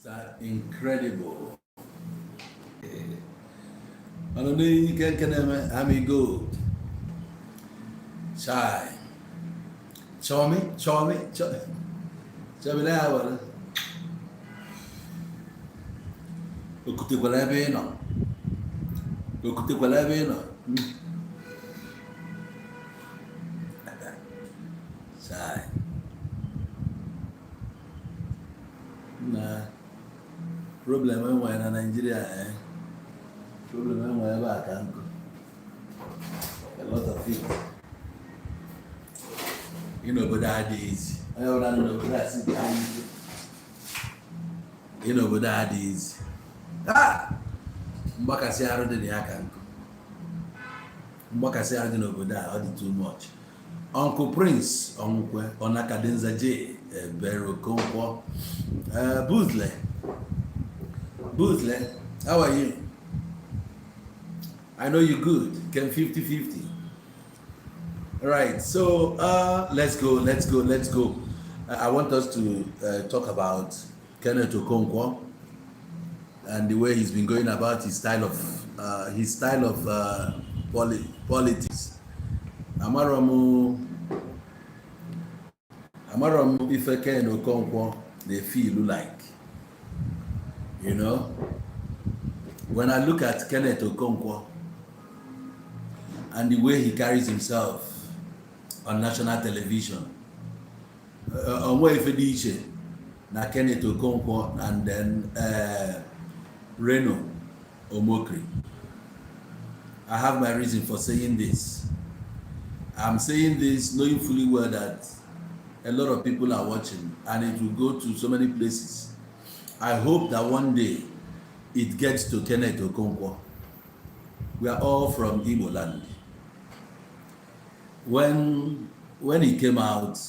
Mr. Incredible. I don't know you can amigo. Shy. Show me. Show me now. Okute kwa lebe no. Okute kwa lebe no. Shy. Nah. Problem when na Nigeria problem when back uncle. A lot of people. But that is I don't know that's but that is Mbaka say I don't know uncle. Mbaka say I don't know but that all too much. Uncle Prince, Okonkwo, Onakadenza J, Okonkwo, Boothler, how are you? I know you're good. Can 50-50. All right, so let's go. I want us to talk about Kenneth Okonkwo and the way he's been going about his style of politics. Amaromu ife Ken Okonkwo they feel like, when I look at Kenneth Okonkwo and the way he carries himself on national television, on where if na Kenneth Okonkwo and then Reno Omokri. I have my reason for saying this. I'm saying this knowing fully well that a lot of people are watching and it will go to so many places. I hope that one day it gets to Kenneth Okonkwo. We are all from Igbo land. When he came out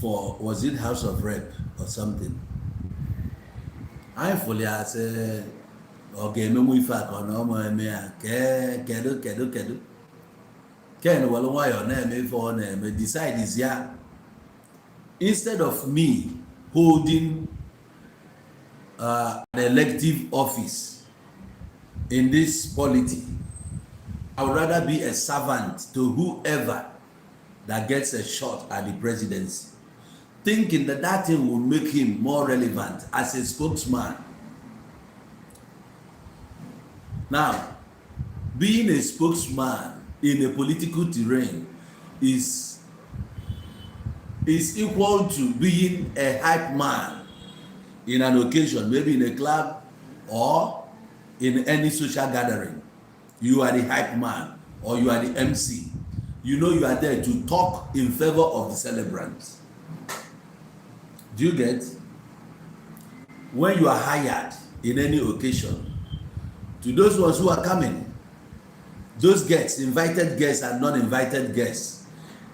for, was it House of Rep or something? I fully said, okay, no more fact or no more kedu. Ken well why your name for name decide is yeah. Instead of me holding an elective office in this polity, I would rather be a servant to whoever that gets a shot at the presidency, thinking that thing will make him more relevant as a spokesman. Now, being a spokesman in a political terrain is equal to being a hype man in an occasion, maybe in a club or in any social gathering. You are the hype man or you are the MC. You are there to talk in favor of the celebrants. Do you get? When you are hired in any occasion, to those ones who are coming, those guests, invited guests and non-invited guests,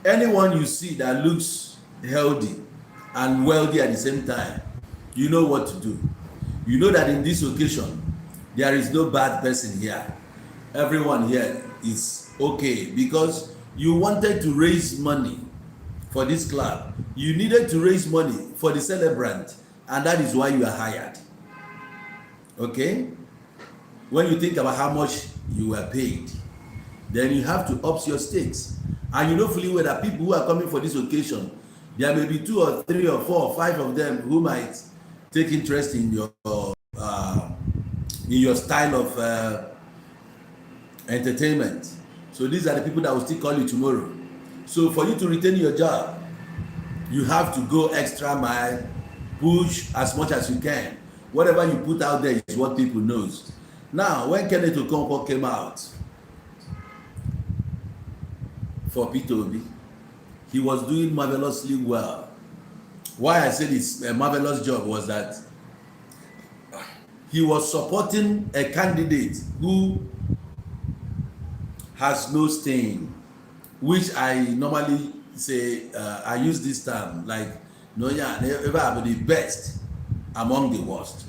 anyone you see that looks healthy and wealthy at the same time, you know what to do. You know that in this occasion, there is no bad person here. Everyone here is okay because you wanted to raise money for this club. You needed to raise money for the celebrant, and that is why you are hired. Okay? When you think about how much you were paid, then you have to up your stakes. And you know fully well that people who are coming for this occasion, there may be 2 or 3 or 4 or 5 of them who might take interest in your style of entertainment. So these are the people that will still call you tomorrow. So for you to retain your job, you have to go extra mile, push as much as you can. Whatever you put out there is what people knows. Now, when Kenneth Okonkwo came out for P2B, he was doing marvelously well. Why I said it's a marvelous job was that he was supporting a candidate who has no stain, which I normally say, I use this term, like, never the best among the worst.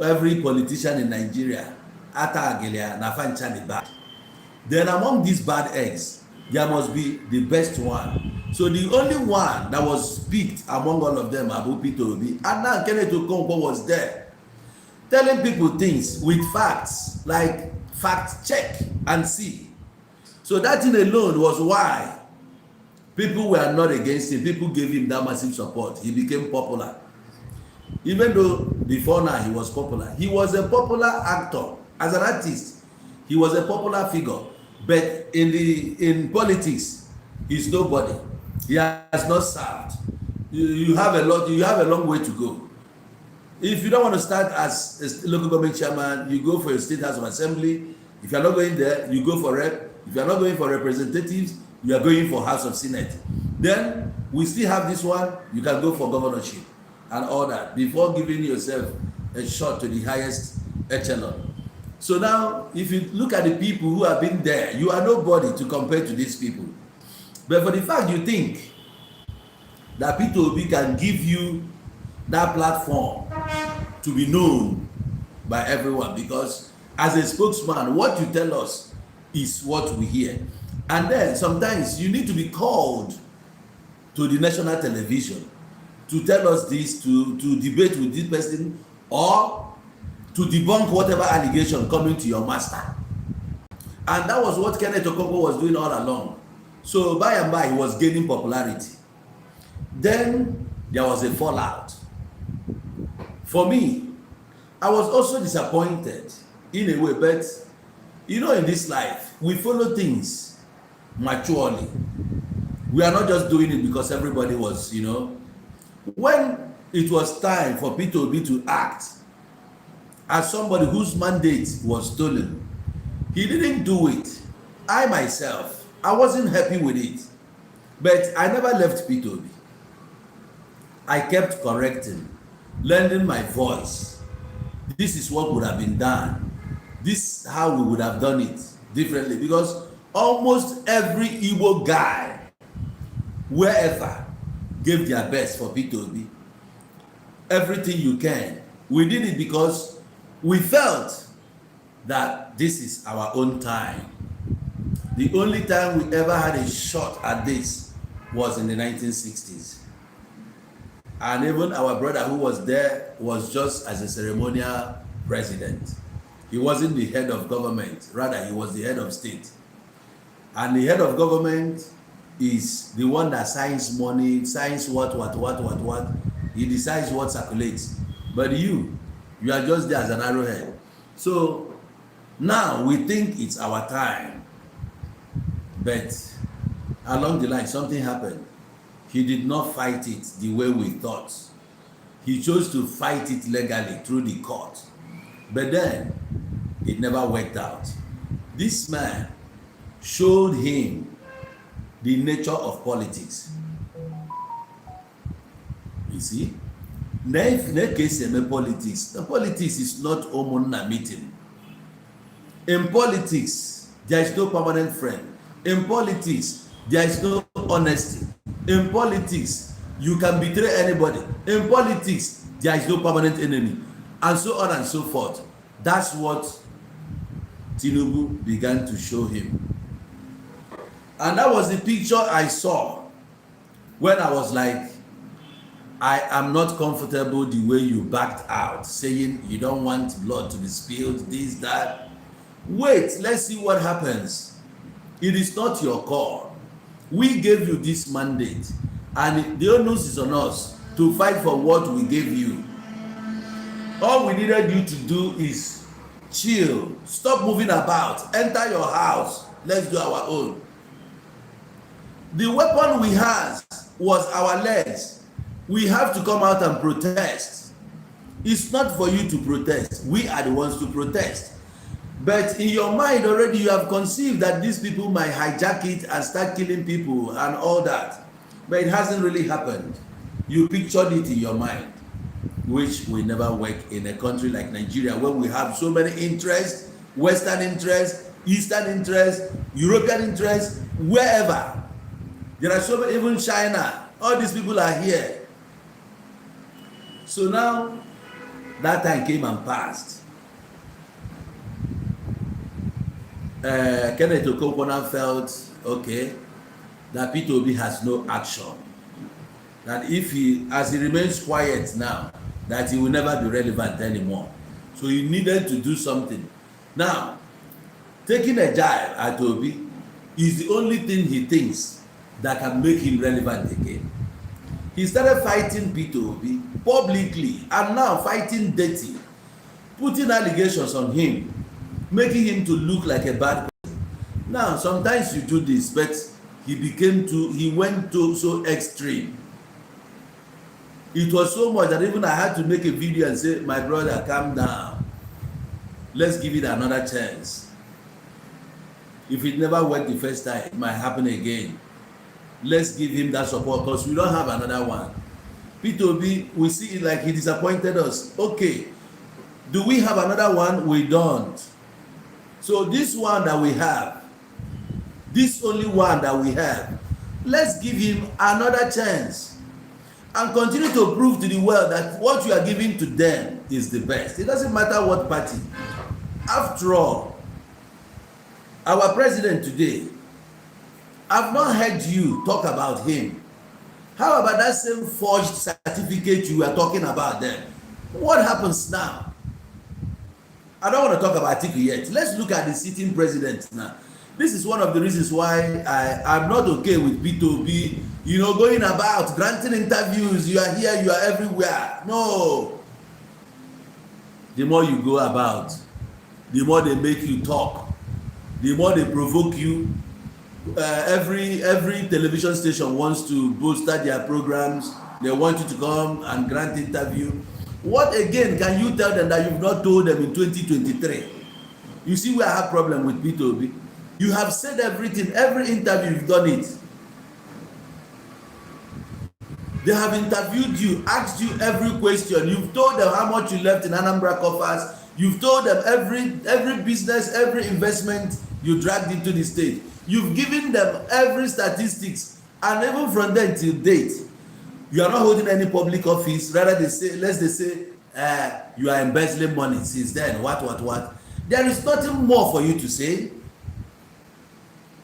Every politician in Nigeria, then among these bad eggs, there must be the best one So the only one that was picked among all of them, Abu Peter Obi, and now Kenneth Okonkwo was there, telling people things with facts, like fact check and see. So that thing alone was why people were not against him. People gave him that massive support. He became popular. Even though before now he was popular, he was a popular actor as an artist. He was a popular figure, but in politics, he's nobody. He has not served. You have a long way to go. If you don't want to start as a local government chairman, you go for a state house of assembly. If you're not going there, you go for rep. If you're not going for representatives, you are going for house of senate. Then we still have this one. You can go for governorship and all that before giving yourself a shot to the highest echelon. So now, if you look at the people who have been there, you are nobody to compare to these people. But for the fact you think that Peter Obi can give you that platform to be known by everyone, because as a spokesman, what you tell us is what we hear. And then sometimes you need to be called to the national television to tell us this, to debate with this person, or to debunk whatever allegation coming to your master. And that was what Kenneth Okonkwo was doing all along. So by and by, he was gaining popularity. Then there was a fallout. For me, I was also disappointed in a way, but you know, in this life, we follow things maturely. We are not just doing it because everybody was, you know. When it was time for Peter Obi to act as somebody whose mandate was stolen, he didn't do it. I myself, I wasn't happy with it, but I never left Peter Obi. I kept correcting, lending my voice. This is what would have been done. This is how we would have done it differently, because almost every Igbo guy, wherever, gave their best for Peter Obi. Everything you can. We did it because we felt that this is our own time. The only time we ever had a shot at this was in the 1960s. And even our brother who was there was just as a ceremonial president. He wasn't the head of government, rather he was the head of state. And the head of government is the one that signs money, signs what. He decides what circulates. But you are just there as an arrowhead. So now we think it's our time. But along the line, something happened. He did not fight it the way we thought. He chose to fight it legally through the court. But then, it never worked out. This man showed him the nature of politics. You see? Politics. The politics is not Omunna meeting. In politics, there is no permanent friend. In politics, there is no honesty. In politics, you can betray anybody. In politics, there is no permanent enemy. And so on and so forth. That's what Tinubu began to show him. And that was the picture I saw when I was like, I am not comfortable the way you backed out, saying you don't want blood to be spilled, this, that. Wait, let's see what happens. It is not your call. We gave you this mandate, and the onus is on us to fight for what we gave you. All we needed you to do is chill, stop moving about, enter your house, let's do our own. The weapon we had was our legs. We have to come out and protest. It's not for you to protest. We are the ones to protest. But in your mind already, you have conceived that these people might hijack it and start killing people and all that. But it hasn't really happened. You pictured it in your mind, which will never work in a country like Nigeria, where we have so many interests, Western interests, Eastern interests, European interests, wherever. There are so many, even China, all these people are here. So now, that time came and passed. Kenneth Okonkwo felt, okay, that Peter Obi has no action. That if he, as he remains quiet now, that he will never be relevant anymore. So he needed to do something. Now, taking a jab at Obi is the only thing he thinks that can make him relevant again. He started fighting Peter Obi publicly and now fighting dirty, putting allegations on him, making him to look like a bad person. Now, sometimes you do this, but he went to so extreme. It was so much that even I had to make a video and say, my brother, calm down. Let's give it another chance. If it never worked the first time, it might happen again. Let's give him that support because we don't have another one. Peter Obi, we see it like he disappointed us. Okay, do we have another one? We don't. So this one that we have, this only one that we have, let's give him another chance and continue to prove to the world that what you are giving to them is the best. It doesn't matter what party. After all, our president today, I've not heard you talk about him. How about that same forged certificate you were talking about then? What happens now? I don't want to talk about Atiku yet. Let's look at the sitting president now. This is one of the reasons why I'm not okay with Peter Obi, going about, granting interviews. You are here, you are everywhere. No. The more you go about, the more they make you talk, the more they provoke you. Every television station wants to bolster their programs. They want you to come and grant interview. What again can you tell them that you've not told them in 2023? You see where I have problem with Peter Obi. You have said everything, every interview you've done it. They have interviewed you, asked you every question. You've told them how much you left in Anambra coffers. You've told them every business, every investment you dragged into the state. You've given them every statistics, and even from then till date, you are not holding any public office. Rather, they say, you are embezzling money since then. What? There is nothing more for you to say.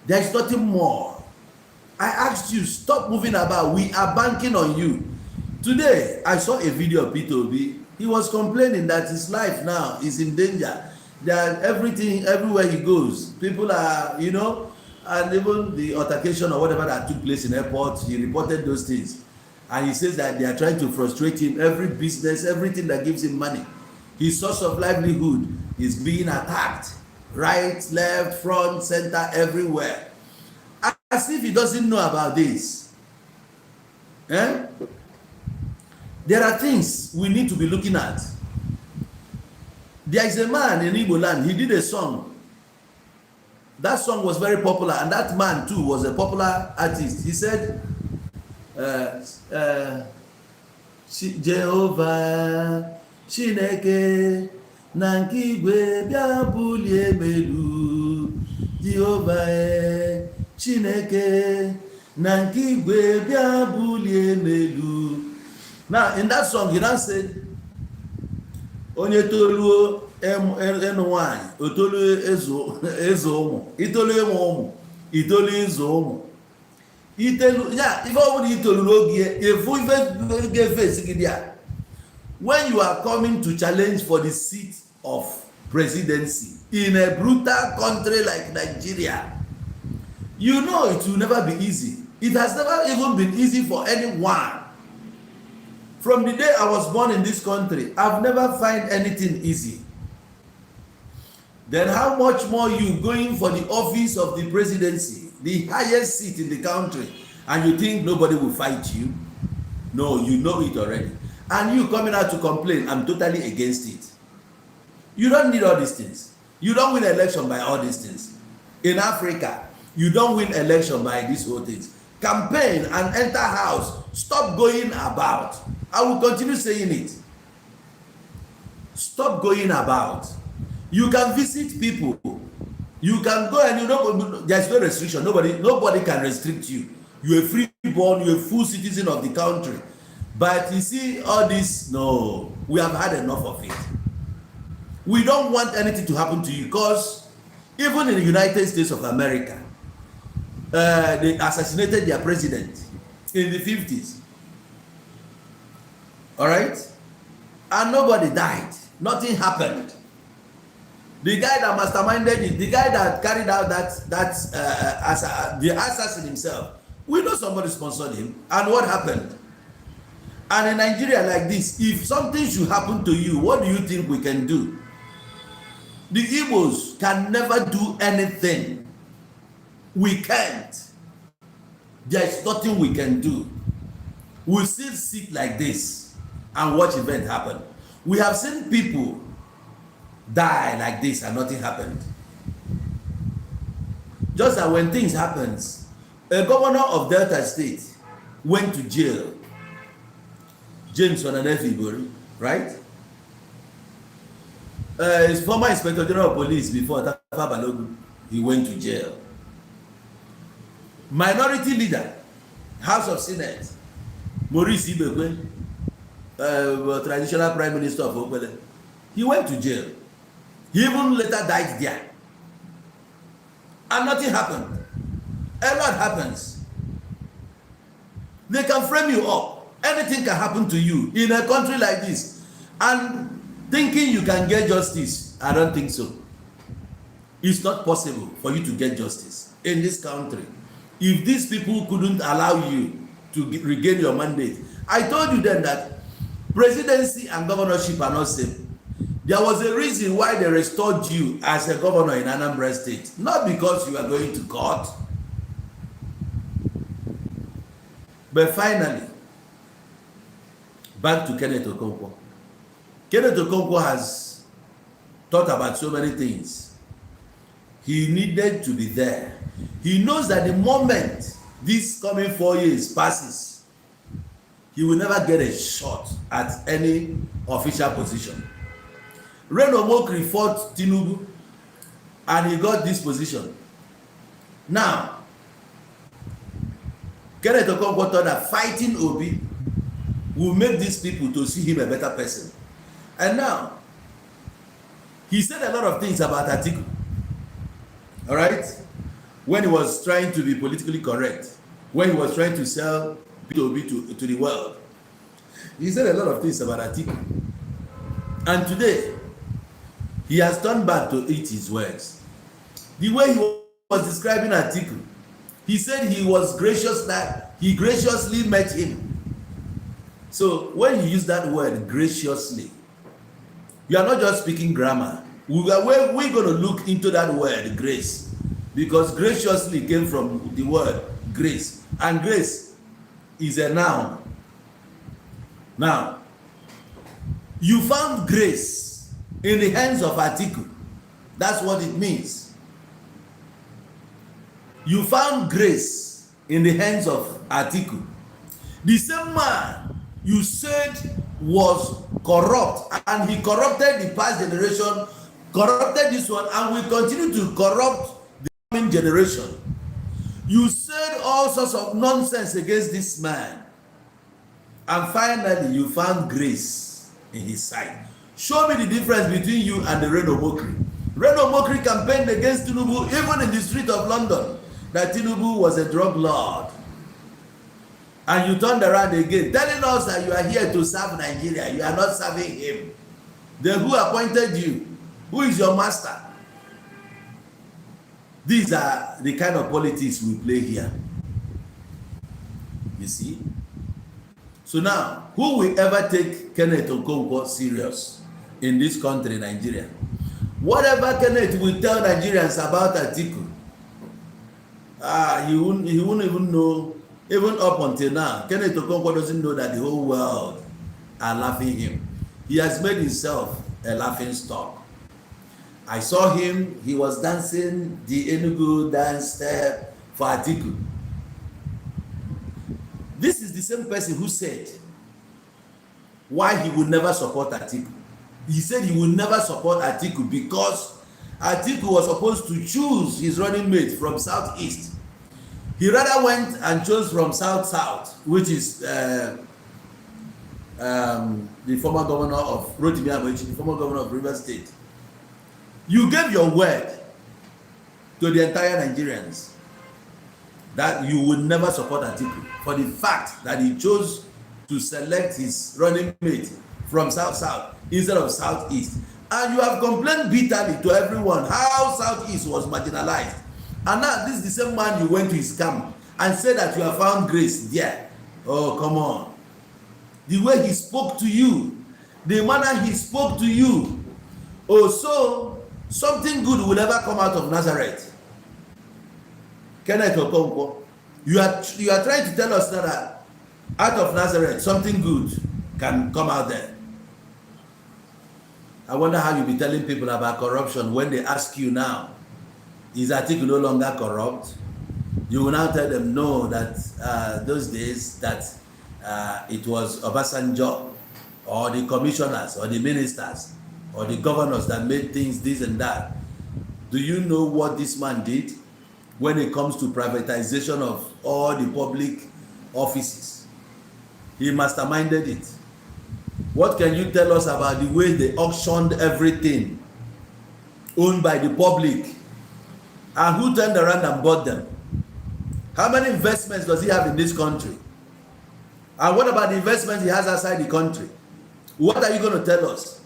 There is nothing more. I asked you, stop moving about. We are banking on you. Today, I saw a video of Peter Obi. He was complaining that his life now is in danger. That everything, everywhere he goes, people are, and even the altercation or whatever that took place in airport, he reported those things. And he says that they are trying to frustrate him. Every business, everything that gives him money, his source of livelihood is being attacked. Right, left, front, center, everywhere. As if he doesn't know about this. There are things we need to be looking at. There is a man in Igbo land, he did a song. That song was very popular, and that man too was a popular artist. He said, Jehovah, Chineke, Nankigwe bia bulie melu. Jehovah, Chineke, Nankigwe bia bulie melu. Now, in that song, he now said, Onye toluo enu nwanyị, otolu ezo ụmụ, itolu emu ụmụ, itolu ezo ụmụ. Itelu, yeah, if I would itolu n'oge, if we get face gidia. When you are coming to challenge for the seat of presidency in a brutal country like Nigeria, you know it will never be easy. It has never even been easy for anyone. From the day I was born in this country, I've never found anything easy. Then how much more you going for the office of the presidency, the highest seat in the country, and you think nobody will fight you? No, you know it already. And you coming out to complain, I'm totally against it. You don't need all these things. You don't win election by all these things. In Africa, you don't win election by these whole things. Campaign and enter house. Stop going about. I will continue saying it. Stop going about. You can visit people. You can go and there's no restriction. Nobody can restrict you. You're a free-born, you're a full citizen of the country. But you see all this, no, we have had enough of it. We don't want anything to happen to you because even in the United States of America, they assassinated their president in the 50s. All right? And nobody died. Nothing happened. The guy that masterminded it, the guy that carried out the assassin himself, we know somebody sponsored him. And what happened? And in Nigeria like this, if something should happen to you, what do you think we can do? The Igbos can never do anything. We can't. There is nothing we can do. We'll still sit like this and watch event happen. We have seen people die like this and nothing happened. Just that when things happens, a governor of Delta State went to jail. James Onanefi, right? His former Inspector General of Police before Tafa Balogun, he went to jail. Minority Leader, House of Senate, Maurice Ibekwe, traditional Prime Minister of Okonkwo, he went to jail. He even later died there. And nothing happened. A lot happens. They can frame you up. Anything can happen to you in a country like this. And thinking you can get justice, I don't think so. It's not possible for you to get justice in this country. If these people couldn't allow you to regain your mandate, I told you then that presidency and governorship are not same. There was a reason why they restored you as a governor in Anambra State, not because you are going to court. But finally, back to Kenneth Okonkwo. Kenneth Okonkwo has thought about so many things. He needed to be there. He knows that the moment this coming 4 years passes, he will never get a shot at any official position. Reno Mokri fought Tinubu and he got this position. Now, Kenneth Okonkwo thought that fighting Obi will make these people to see him a better person. And now, he said a lot of things about Atiku. All right? When he was trying to be politically correct, when he was trying to sell Obi to the world, he said a lot of things about Atiku. And today, he has turned back to eat his words. The way he was describing Atiku, he said he was gracious, that he graciously met him. So when you use that word graciously, you are not just speaking grammar. We're going to look into that word grace, because graciously came from the word grace, and grace is a noun. Now, you found grace in the hands of Atiku. That's what it means. You found grace in the hands of Atiku. The same man you said was corrupt, and he corrupted the past generation, corrupted this one, and will continue to corrupt the coming generation. You said all sorts of nonsense against this man, and finally you found grace in his sight. Show me the difference between you and the Reno Mokri. Reno Mokri campaigned against Tinubu even in the street of London, that Tinubu was a drug lord. And you turned around again, telling us that you are here to serve Nigeria. You are not serving him. Then who appointed you? Who is your master? These are the kind of politics we play here. You see? So now, who will ever take Kenneth Okonkwo serious in this country, Nigeria? Whatever Kenneth will tell Nigerians about Atiku, he won't even know. Even up until now, Kenneth Okonkwo doesn't know that the whole world are laughing him. He has made himself a laughing stock. I saw him, he was dancing the Enugu dance step for Atiku. This is the same person who said why he would never support Atiku. He said he would never support Atiku because Atiku was supposed to choose his running mate from Southeast. He rather went and chose from South, which is the former governor of Rotimi Amechi, the former governor of Rivers State. You gave your word to the entire Nigerians. that you would never support Atiku for the fact that he chose to select his running mate from South instead of Southeast. And you have complained bitterly to everyone how Southeast was marginalized. And now this is the same man you went to his camp and said that you have found grace there. Oh, come on. The way he spoke to you, the manner he spoke to you. Oh, so something good will never come out of Nazareth. Kenneth Okonkwo, you are trying to tell us that out of Nazareth something good can come out there. I wonder how you'll be telling people about corruption when they ask you now, is Atiku no longer corrupt? You will now tell them no, that those days that it was Obasanjo or the commissioners or the ministers or the governors that made things this and that. Do you know what this man did when it comes to privatization of all the public offices? He masterminded it. What can you tell us about the way they auctioned everything owned by the public, and who turned around and bought them? How many investments does he have in this country? And what about the investments he has outside the country? What are you going to tell us?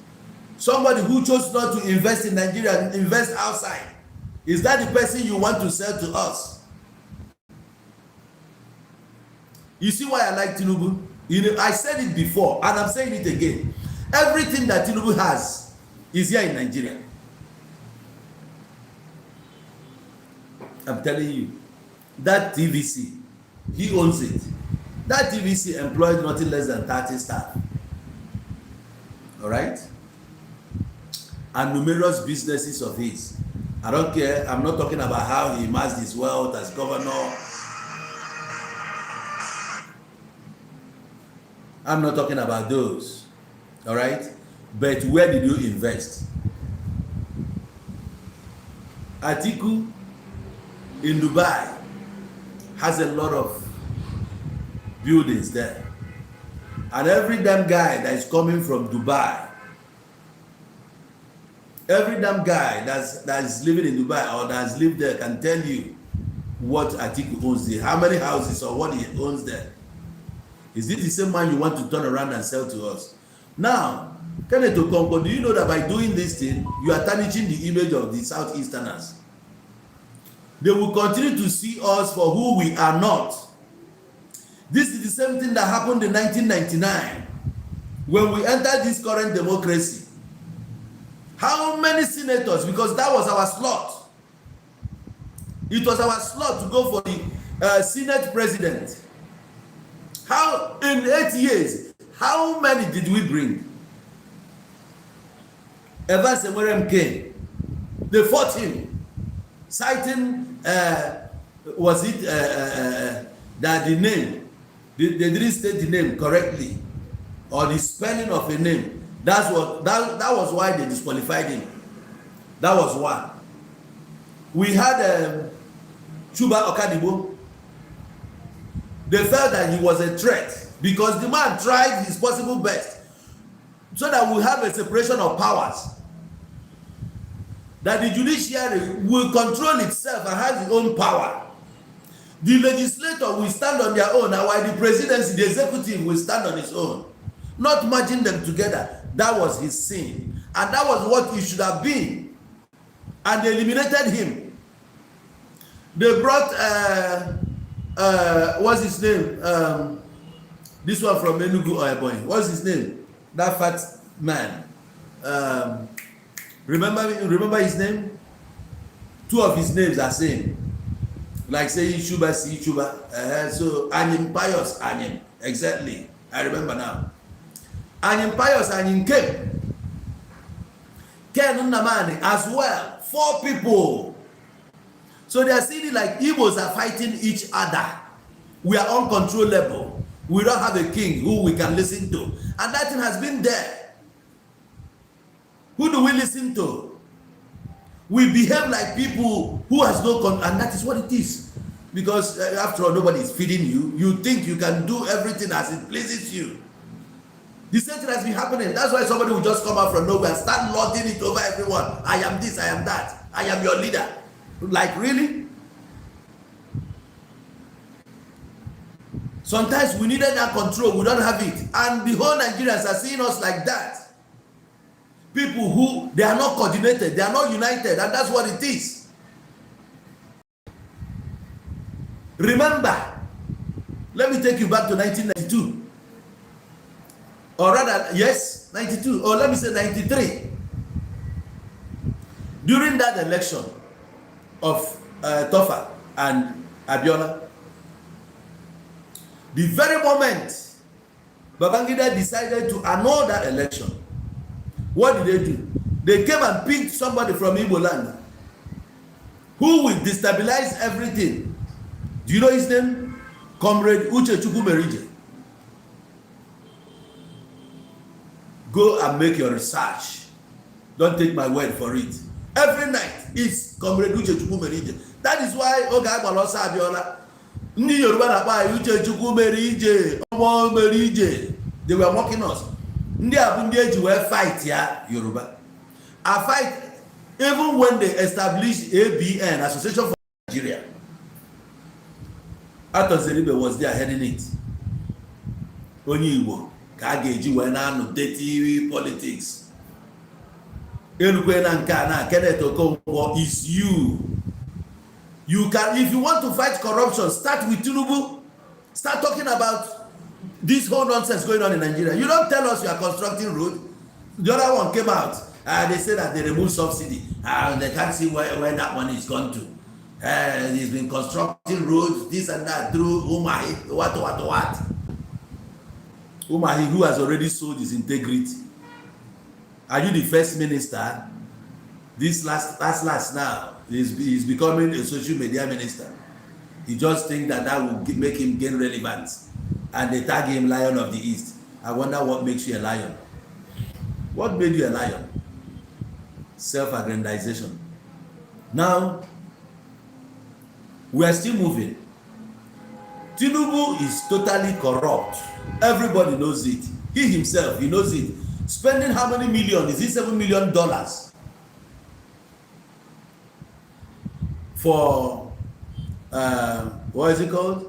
Somebody who chose not to invest in Nigeria and invest outside, is that the person you want to sell to us? You see why I like Tinubu? You know, I said it before and I'm saying it again. Everything that Tinubu has is here in Nigeria. I'm telling you, that TVC, he owns it. That TVC employed nothing less than 30 staff. All right? And numerous businesses of his. I don't care. I'm not talking about how he amassed his wealth as governor. I'm not talking about those. All right? But where did you invest? Atiku in Dubai has a lot of buildings there. And every damn guy that is coming from Dubai, every damn guy that is living in Dubai or that has lived there can tell you what Atiku owns there, how many houses or what he owns there. Is it the same man you want to turn around and sell to us? Now, Kenneth Okonkwo, do you know that by doing this thing, you are tarnishing the image of the Southeasterners? They will continue to see us for who we are not. This is the same thing that happened in 1999 when we entered this current democracy. How many senators, because that was our slot. It was our slot to go for the Senate president. How, in 8 years, how many did we bring? Evans Emerem came. They fought him, citing, was it that the name, they didn't state the name correctly, or the spelling of a name. That was why they disqualified him. That was one. We had Chuba Okadibo. They felt that he was a threat because the man tried his possible best so that we have a separation of powers, that the judiciary will control itself and has its own power. The legislature will stand on their own, and while the presidency, the executive, will stand on its own, not merging them together. That was his sin, and that was what he should have been. And they eliminated him. They brought what's his name? This one from Enugu Oyeboy. What's his name? That fat man. Remember his name? Two of his names are same. Like say Ishuba, see Ishuba. So Anyim Pius Anyim. Exactly. I remember now. Anyim Pius Anyim came. Ken Nnamani as well. 4 people. So they are seeing like Igbos are fighting each other. We are uncontrollable. We don't have a king who we can listen to. And that thing has been there. Who do we listen to? We behave like people who has no control, and that is what it is. Because after all, nobody is feeding you. You think you can do everything as it pleases you. The same thing has been happening. That's why somebody will just come out from nowhere and start lording it over everyone. I am this, I am that. I am your leader. Like, really? Sometimes we needed that control, we don't have it. And the whole Nigerians are seeing us like that. People who, they are not coordinated, they are not united, and that's what it is. Remember, let me take you back to 1992. Or rather, yes, 92, or let me say 93. During that election of Tofa and Abiola, the very moment Babangida decided to annul that election, what did they do? They came and picked somebody from Igbo land who will destabilize everything. Do you know his name? Comrade Uchechukwu Merije. Go and make your research. Don't take my word for it. Every night is Comrade Uchechukwu Merije. That is why Oga Agbalosa Abiola, Ndi Yoruba na-akpa Uchechukwu Merije, Omo Merije. They were mocking us. Ndị abu ndị eji wee fight ya Yoruba. A fight even when they established ABN, Association for Nigeria. Ato Zeribe was there heading it. Onye Igbo ka a ga-eji wee na-anụ dirty politics. Elukwe na nke na Kenneth Okonkwo is you. You can, if you want to fight corruption, start with Tinubu. Start talking about this whole nonsense going on in Nigeria. You don't tell us you are constructing road. The other one came out. They say that they remove subsidy. They can't see where that money is gone to. He's been constructing roads, this and that, through Umahi, what. Umahi, who has already sold his integrity. Are you the first minister? This last now, he's becoming a social media minister. He just think that will make him gain relevance. And they tag him Lion of the East. I wonder what makes you a lion. What made you a lion? Self-aggrandization. Now, we are still moving. Tinubu is totally corrupt. Everybody knows it. He himself, he knows it. Spending how many million? Is it $7 million for what is it called?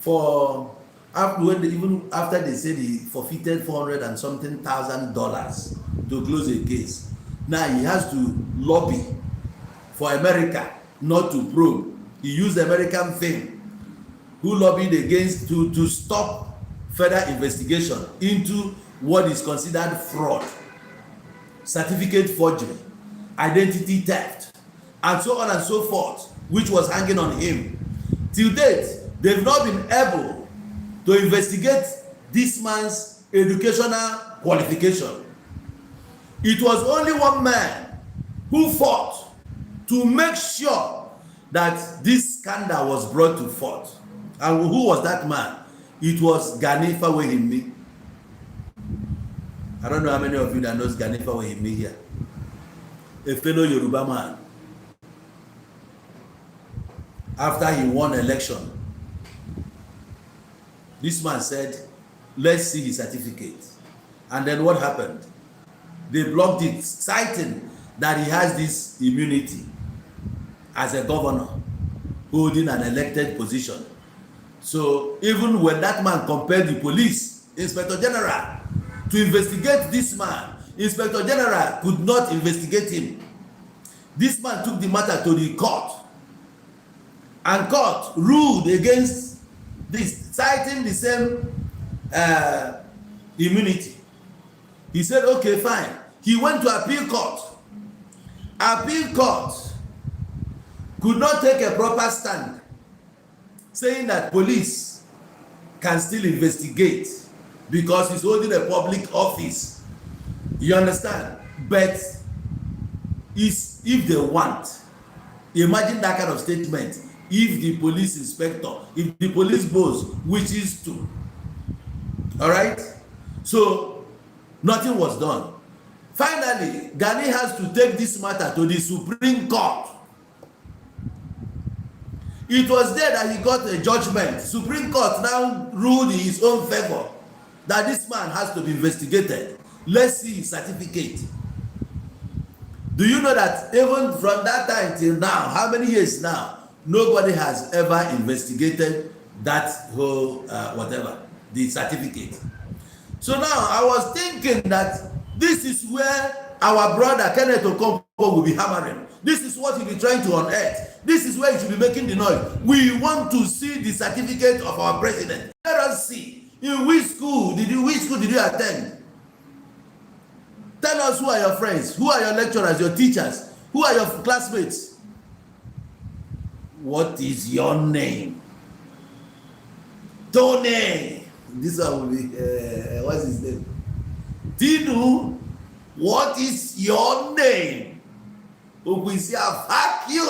For even after they said he forfeited $400 and something thousand to close a case. Now he has to lobby for America not to probe. He used American fame, who lobbied against to stop further investigation into what is considered fraud, certificate forgery, identity theft, and so on and so forth, which was hanging on him. Till date, they've not been able to investigate this man's educational qualification. It was only one man who fought to make sure that this scandal was brought to forth. And who was that man? It was Gani Fawehimi. I don't know how many of you that knows Gani Fawehimi here. A fellow Yoruba man. After he won election, this man said, let's see his certificate. And then what happened? They blocked it, citing that he has this immunity as a governor holding an elected position. So even when that man compelled the police, Inspector General, to investigate this man, Inspector General could not investigate him. This man took the matter to the court, and court ruled against this, citing the same immunity. He said, okay, fine. He went to appeal court. Appeal court could not take a proper stand, saying that police can still investigate because he's holding a public office. You understand? But if they want, imagine that kind of statement. If the police inspector, if the police boss wishes to, all right? So nothing was done. Finally, Gani has to take this matter to the Supreme Court. It was there that he got a judgment. Supreme Court now ruled in his own favor that this man has to be investigated. Let's see his certificate. Do you know that even from that time till now, how many years now, nobody has ever investigated that whole whatever, the certificate. So now I was thinking that this is where our brother Kenneth Okonkwo will be hammering. This is what he'll be trying to unearth. This is where he should be making the noise. We want to see the certificate of our president. Let us see. In which school did you attend? Tell us who are your friends, who are your lecturers, your teachers, who are your classmates. What is your name? Tony. This one will be, what's his name? Tinu, what is your name? We say, fuck you.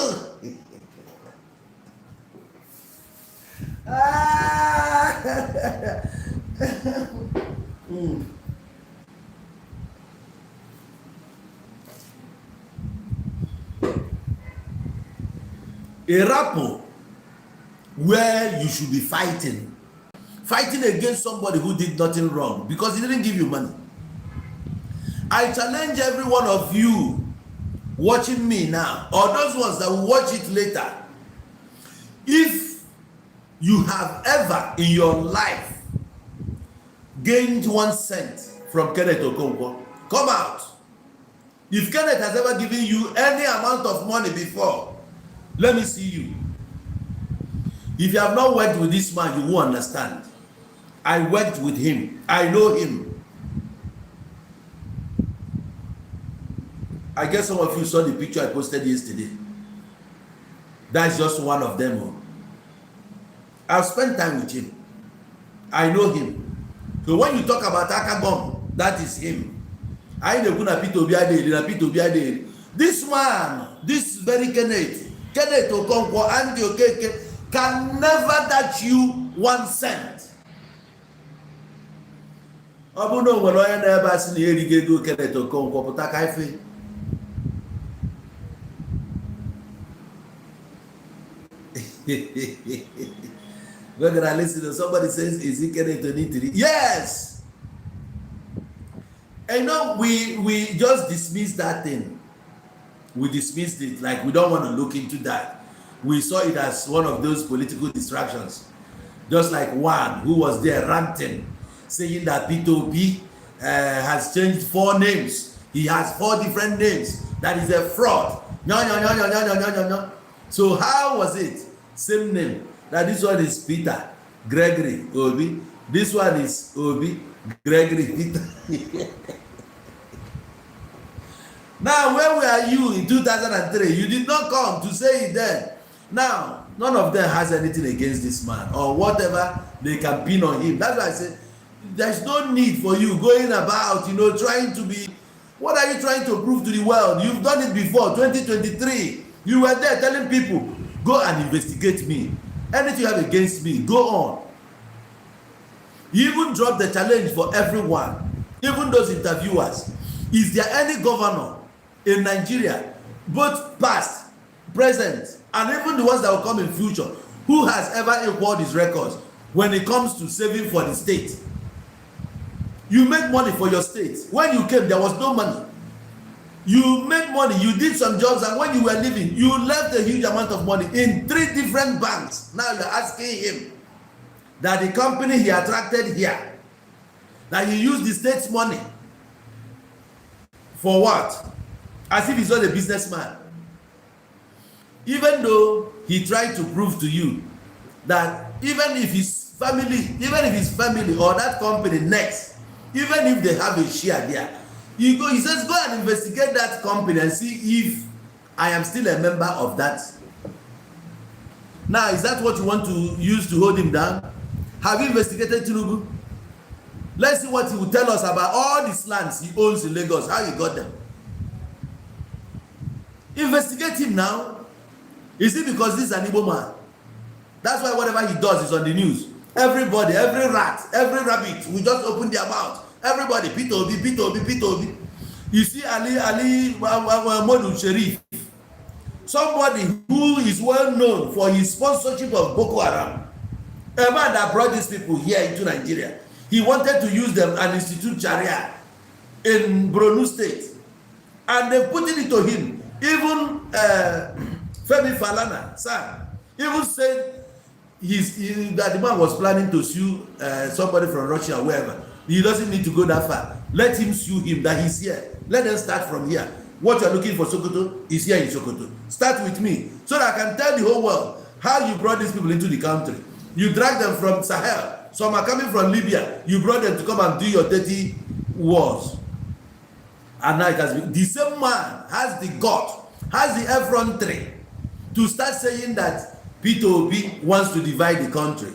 A rapport where you should be fighting against somebody who did nothing wrong because he didn't give you money. I challenge every one of you watching me now, or those ones that will watch it later, if you have ever in your life gained 1 cent from Kenneth Okonkwo, come out. If Kenneth has ever given you any amount of money before, let me see you. If you have not worked with this man, you won't understand. I worked with him. I know him. I guess some of you saw the picture I posted yesterday. That's just one of them. I've spent time with him. I know him. So when you talk about Akagom, that is him. This man, this very Kenneth Okonkwo and Okeke can never touch you 1 cent. Obuno nwere onye na-ebe asị na erige ego Kenneth Okonkwo pụta ka ife. We're gonna listen to somebody says, is it Kenneth Onitiri? Yes. And no, we just dismissed that thing. We dismissed it like we don't want to look into that. We saw it as one of those political distractions. Just like one who was there ranting, saying that P2P has changed 4 names. He has 4 different names. That is a fraud. No. So how was it? Same name. Now this one is Peter, Gregory, Obi. This one is Obi, Gregory, Peter. Now, where were you in 2003? You did not come to say it then. Now, none of them has anything against this man or whatever they can pin on him. That's why I say there's no need for you going about, trying to be. What are you trying to prove to the world? You've done it before, 2023. You were there telling people, go and investigate me. Anything you have against me, go on. You even dropped the challenge for everyone, even those interviewers. Is there any governor in Nigeria, both past, present, and even the ones that will come in future, who has ever equaled his records when it comes to saving for the state? You make money for your state. When you came, there was no money. You made money, you did some jobs, and when you were leaving, you left a huge amount of money in 3 different banks. Now you're asking him that the company he attracted here, that he used the state's money for what? As if he's not a businessman. Even though he tried to prove to you that even if his family or that company next, even if they have a share there, he says, go and investigate that company and see if I am still a member of that. Now, is that what you want to use to hold him down? Have you investigated Tinubu? Let's see what he will tell us about all these lands he owns in Lagos, how he got them. Investigate him now. Is it because this is an Igbo man? That's why whatever he does is on the news. Everybody, every rat, every rabbit will just open their mouth. Everybody, P2B. You see Ali Modu Sharif, somebody who is well known for his sponsorship of Boko Haram, a man that brought these people here into Nigeria. He wanted to use them and institute Sharia in Borno State, and they put it to him. Even Femi Falana, sir, even said that the man was planning to sue somebody from Russia or wherever. He doesn't need to go that far. Let him sue him that he's here. Let them start from here. What you're looking for Sokoto is here in Sokoto. Start with me so that I can tell the whole world how you brought these people into the country. You dragged them from Sahel. Some are coming from Libya. You brought them to come and do your dirty wars. And now it has been. The same man has the gut, has the effrontery to start saying that Peter Obi wants to divide the country.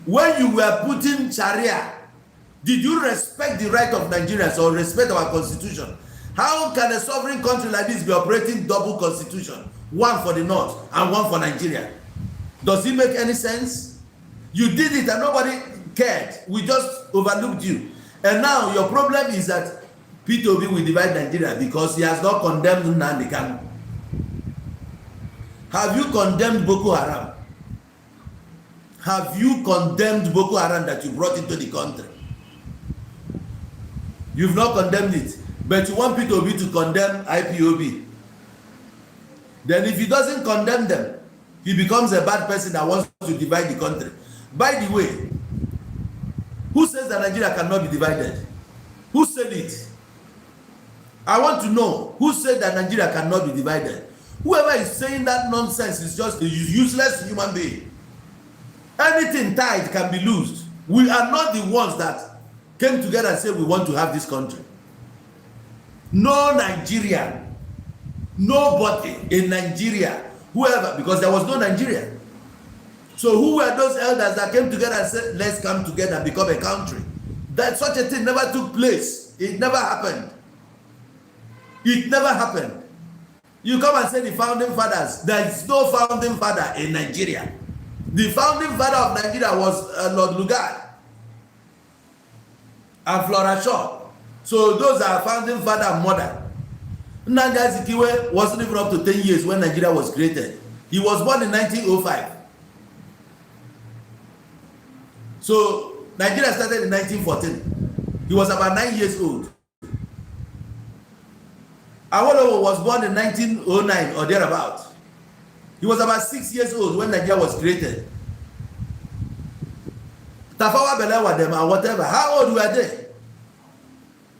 When you were putting Sharia, did you respect the right of Nigerians or respect our constitution? How can a sovereign country like this be operating double constitution? One for the north and one for Nigeria. Does it make any sense? You did it and nobody cared. We just overlooked you. And now your problem is that Peter Obi will divide Nigeria because he has not condemned Nnamdi Kanu. Have you condemned Boko Haram? Have you condemned Boko Haram that you brought into the country? You've not condemned it, but you want Peter Obi to condemn IPOB. Then if he doesn't condemn them, he becomes a bad person that wants to divide the country. By the way, who says that Nigeria cannot be divided? Who said it? I want to know who said that Nigeria cannot be divided. Whoever is saying that nonsense is just a useless human being. Anything tied can be loosed. We are not the ones that came together and said we want to have this country. No Nigerian, nobody in Nigeria, whoever, because there was no Nigeria. So who were those elders that came together and said, let's come together and become a country? That such a thing never took place. It never happened. It never happened. You come and say the founding fathers. There is no founding father in Nigeria. The founding father of Nigeria was Lord Lugard and Flora Shaw. So those are founding father and mother. Nnamdi Azikiwe wasn't even up to 10 years when Nigeria was created. He was born in 1905. So Nigeria started in 1914. He was about 9 years old. Awolowo was born in 1909 or thereabout. He was about 6 years old when Nigeria was created. Tafawa Balewa them and whatever. How old were they?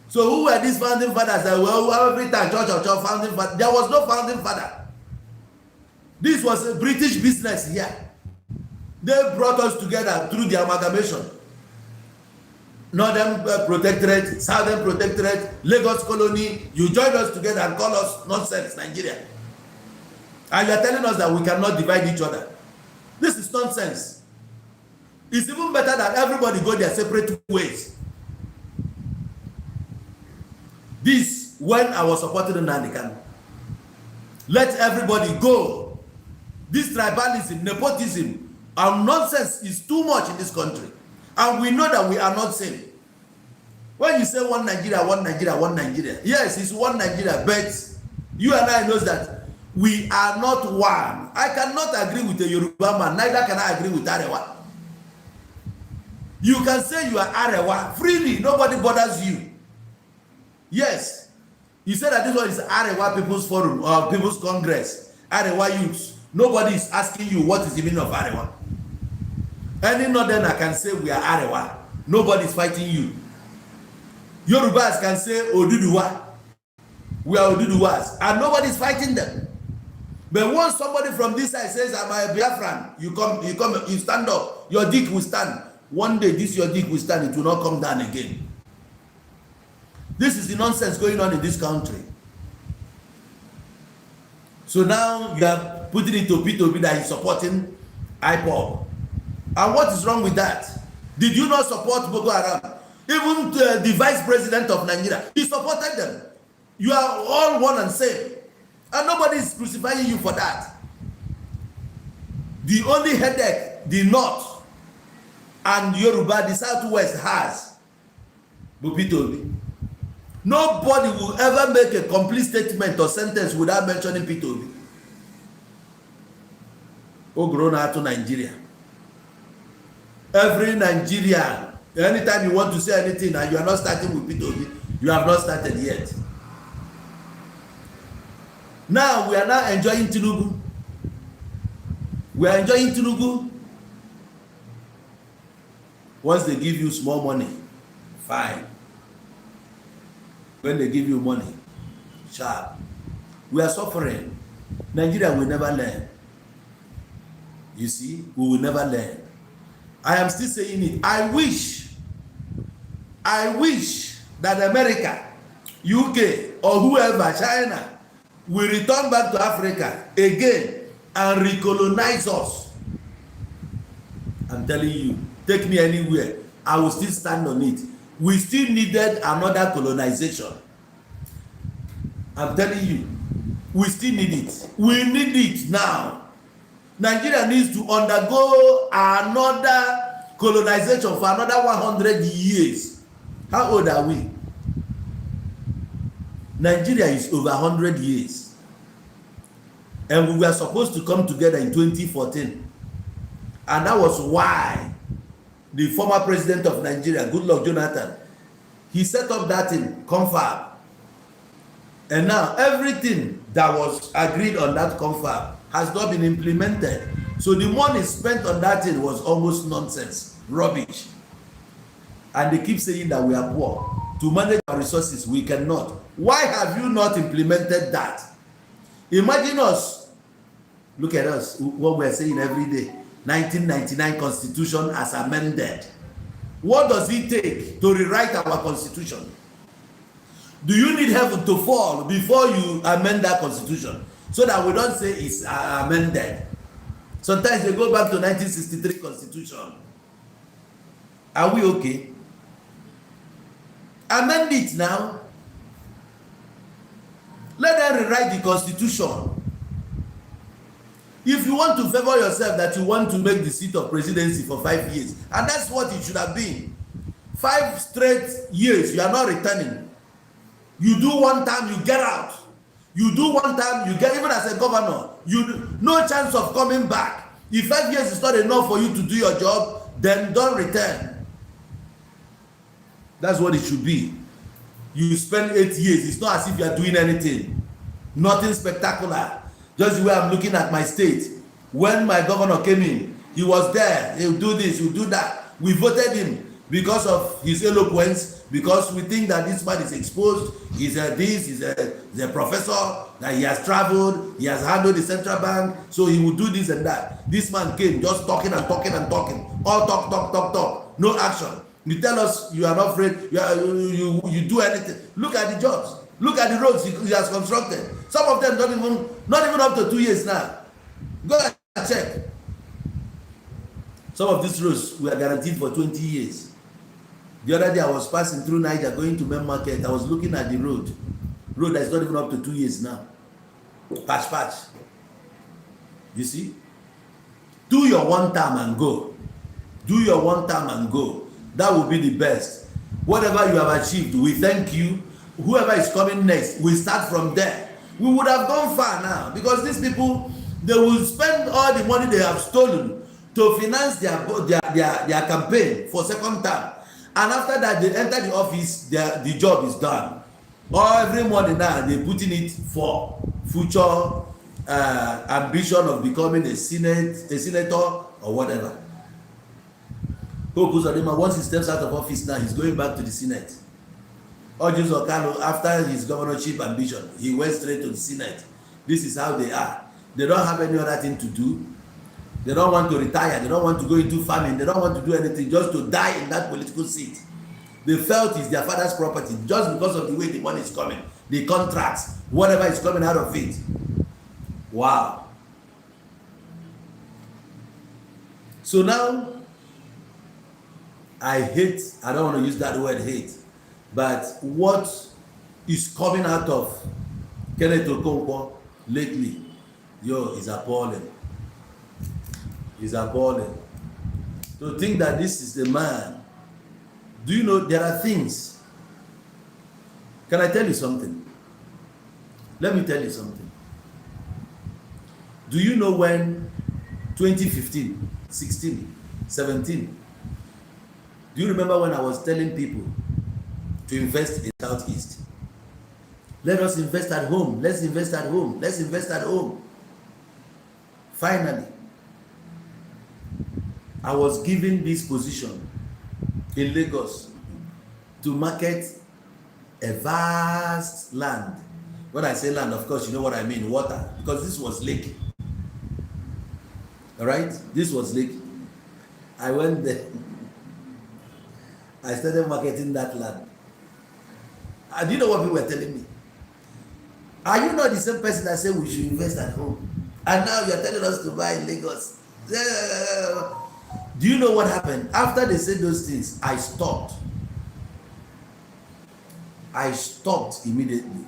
So who were these founding fathers that were every time church founding father? There was no founding father. This was a British business here. They brought us together through the amalgamation. Northern Protectorate, Southern Protectorate, Lagos Colony. You joined us together and call us nonsense, Nigeria. And you are telling us that we cannot divide each other. This is nonsense. It's even better that everybody go their separate ways. This, when I was supporting Nnamdi Kanu, let everybody go. This tribalism, nepotism, and nonsense is too much in this country. And we know that we are not same. When you say one Nigeria, one Nigeria, one Nigeria, yes, it's one Nigeria, but you and I know that we are not one. I cannot agree with a Yoruba man, neither can I agree with Arewa. You can say you are Arewa freely, nobody bothers you. Yes, you say that this one is Arewa People's Forum or People's Congress, Arewa Youths. Nobody is asking you what is the meaning of Arewa. Any northerner can say we are Arewa. Nobody is fighting you. Yorubas can say Oduduwa. We are Oduduwas. And nobody is fighting them. But once somebody from this side says, I'm a Biafran, you stand up. Your dick will stand. One day, your dick will stand. It will not come down again. This is the nonsense going on in this country. So now you are putting it to Peter Obi that he's supporting IPOB. And what is wrong with that? Did you not support Boko Haram? Even the vice president of Nigeria, he supported them. You are all one and same. And nobody is crucifying you for that. The only headache the North and Yoruba, the Southwest has, Peter Obi. Nobody will ever make a complete statement or sentence without mentioning Peter Obi. Ogrona to Nigeria. Every Nigerian, anytime you want to say anything and you are not starting with Peter Obi, you have not started yet. Now we are now enjoying Tinubu. We are enjoying Tinubu. Once they give you small money, fine. When they give you money, sharp. We are suffering. Nigeria will never learn. You see, we will never learn. I am still saying it. I wish that America, UK, or whoever, China, will return back to Africa again and recolonize us. I'm telling you, take me anywhere, I will still stand on it. We still needed another colonization. I'm telling you, we still need it. We need it now. Nigeria needs to undergo another colonization for another 100 years. How old are we? Nigeria is over 100 years. And we were supposed to come together in 2014. And that was why the former president of Nigeria, Goodluck Jonathan, he set up that thing, confab. And now everything that was agreed on that confab has not been implemented. So the money spent on that thing was almost nonsense, rubbish. And they keep saying that we are poor. To manage our resources, we cannot. Why have you not implemented that? Imagine us. Look at us, what we are saying every day. 1999 Constitution as amended. What does it take to rewrite our Constitution? Do you need heaven to fall before you amend that Constitution? So that we don't say it's amended. Sometimes they go back to 1963 Constitution. Are we okay? Amend it now. Let them rewrite the Constitution. If you want to favor yourself that you want to make the seat of presidency for 5 years, and that's what it should have been. 5 straight years, you are not returning. You do one time, you get out. You do one time, you get, even as a governor, you no chance of coming back. If 5 years is not enough for you to do your job, then don't return. That's what it should be. You spend 8 years, it's not as if you are doing anything. Nothing spectacular. Just the way I'm looking at my state. When my governor came in, he was there. He'll do this, he'll do that. We voted him because of his eloquence, because we think that this man is exposed. He's a professor, that he has traveled, he has handled the central bank, so he will do this and that. This man came just talking and talking and talking. All talk. No action. You tell us you are not afraid, you do anything. Look at the jobs. Look at the roads he has constructed. Some of them not even up to 2 years now. Go and check. Some of these roads were guaranteed for 20 years. The other day I was passing through Niger going to main market. I was looking at the road that is not even up to 2 years now. Patch. You see? Do your one time and go. Do your one time and go. That will be the best. Whatever you have achieved, we thank you. Whoever is coming next, we start from there. We would have gone far now, because these people, they will spend all the money they have stolen to finance their campaign for second term. And after that, they enter the office, the job is done. Or every money now, they're putting it for future ambition of becoming a senator or whatever. Once he steps out of office now, he's going back to the Senate. Ojus Okalo, after his governorship ambition, he went straight to the Senate. This is how they are. They don't have any other thing to do. They don't want to retire. They don't want to go into farming. They don't want to do anything, just to die in that political seat. They felt it's their father's property just because of the way the money is coming, the contracts, whatever is coming out of it. Wow. So now, I don't want to use that word hate, but what is coming out of Kenneth Okonkwo lately, is appalling. Is appalling. To think that this is the man. Do you know there are things? Can I tell you something? Let me tell you something. Do you know when 2015, 16, 17, do you remember when I was telling people to invest in Southeast? Let us invest at home. Let's invest at home. Let's invest at home. Finally, I was given this position in Lagos to market a vast land. When I say land, of course, you know what I mean, water, because this was lake. All right, this was lake. I went there. I started marketing that land. And do you know what people were telling me? Are you not the same person that said we should invest at home? And now you're telling us to buy in Lagos. Do you know what happened? After they said those things, I stopped. I stopped immediately.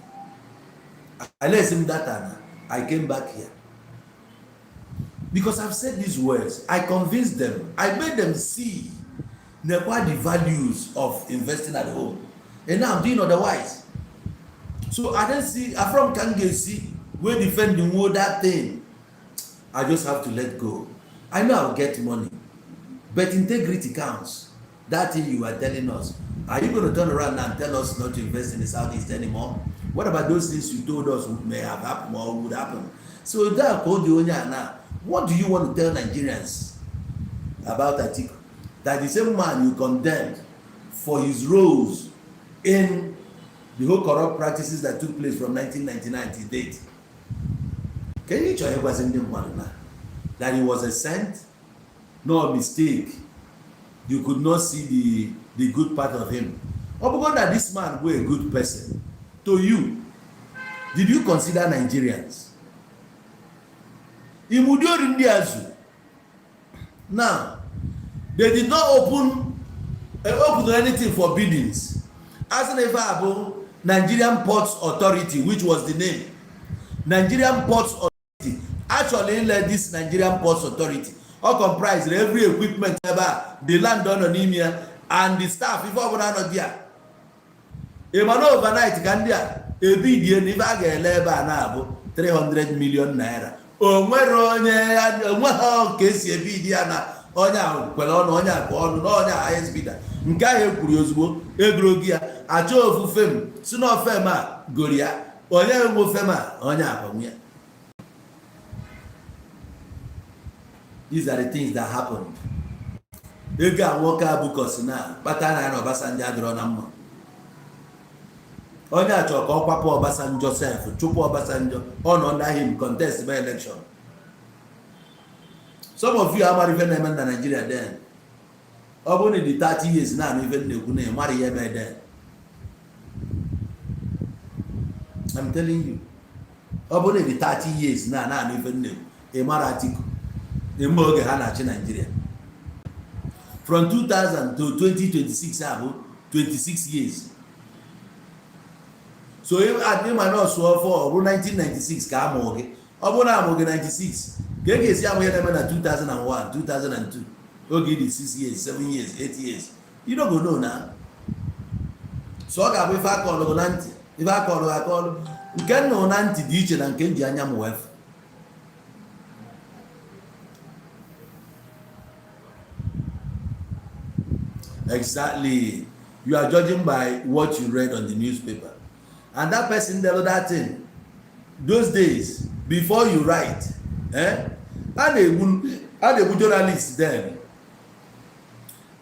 I let them that time. I came back here. Because I've said these words, I convinced them, I made them see the values of investing at home. And now I'm doing otherwise. So I don't see, I'm from Kangesi, we defend the world that thing. I just have to let go. I know I'll get money, but integrity counts. That thing you are telling us, are you going to turn around and tell us not to invest in the Southeast anymore? What about those things you told us may have happened or would happen? So that now, what do you want to tell Nigerians about Atiku? That the same man you condemned for his roles in the whole corrupt practices that took place from 1999 to date. Can you tell him that he was a saint? No mistake. You could not see the good part of him. Or because that this man was a good person. To you, did you consider Nigerians? Now, they did not open anything for biddings. As an example, Nigerian Ports Authority, which was the name, Nigerian Ports Authority, actually led this Nigerian Ports Authority, all comprised every equipment ever, the land on Onimia, and the staff, if I were not there. A man overnight can there, a video never get labor 300 million naira. Oh, where case a video na onya kwelon onya kwonu no onya highest bidder. Nke ahụ ekwuru ozugbo egrogi ya achọ ofu fem si no fem a goria onye nwe fem a onya akwanwu ya. These are the things that happened. Ego anwoke abukos na kpata na Obasanjo adịrọ na mma. Onye achọ ka ọ kwapụ Obasanjo sef chụpụ Obasanjo on under him contest by election. Some of you are married in Nigeria then. Only the 30 years now, even the marry here by then. I'm telling you. Only the 30 years now, even a Atiku. A Moge Hanachi Nigeria. From 2000 to 2026, 26 years. So if I did my nose for 1996, Kamoge, Obonamoge 96. Gege si amoye na 2001, 2002. Okay, the 6 years, 7 years, 8 years. You don't go know now. So I if I call nanti, if I call, you can know nanti diche na nke nji anya mu wef. Exactly. You are judging by what you read on the newspaper. And that person did that thing. Those days, before you write, and they journalists then.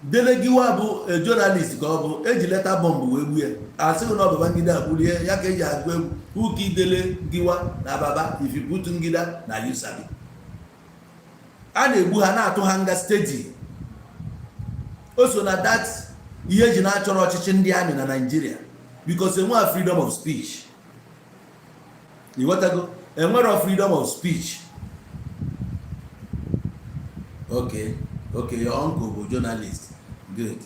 Delegiwa bu a journalist go bu eji letter bomb we gbu asi no Babangida abulie ya ka eji agwe who ki dele giwa na baba if you put ngida na you sabi. And egbu ha na atu hanga stage. Also na that ihe ji na achoro ọchịchị ndị amị na Nigeria because they want freedom of speech. You want to go? And what freedom of speech? Okay, your uncle was journalist. Good.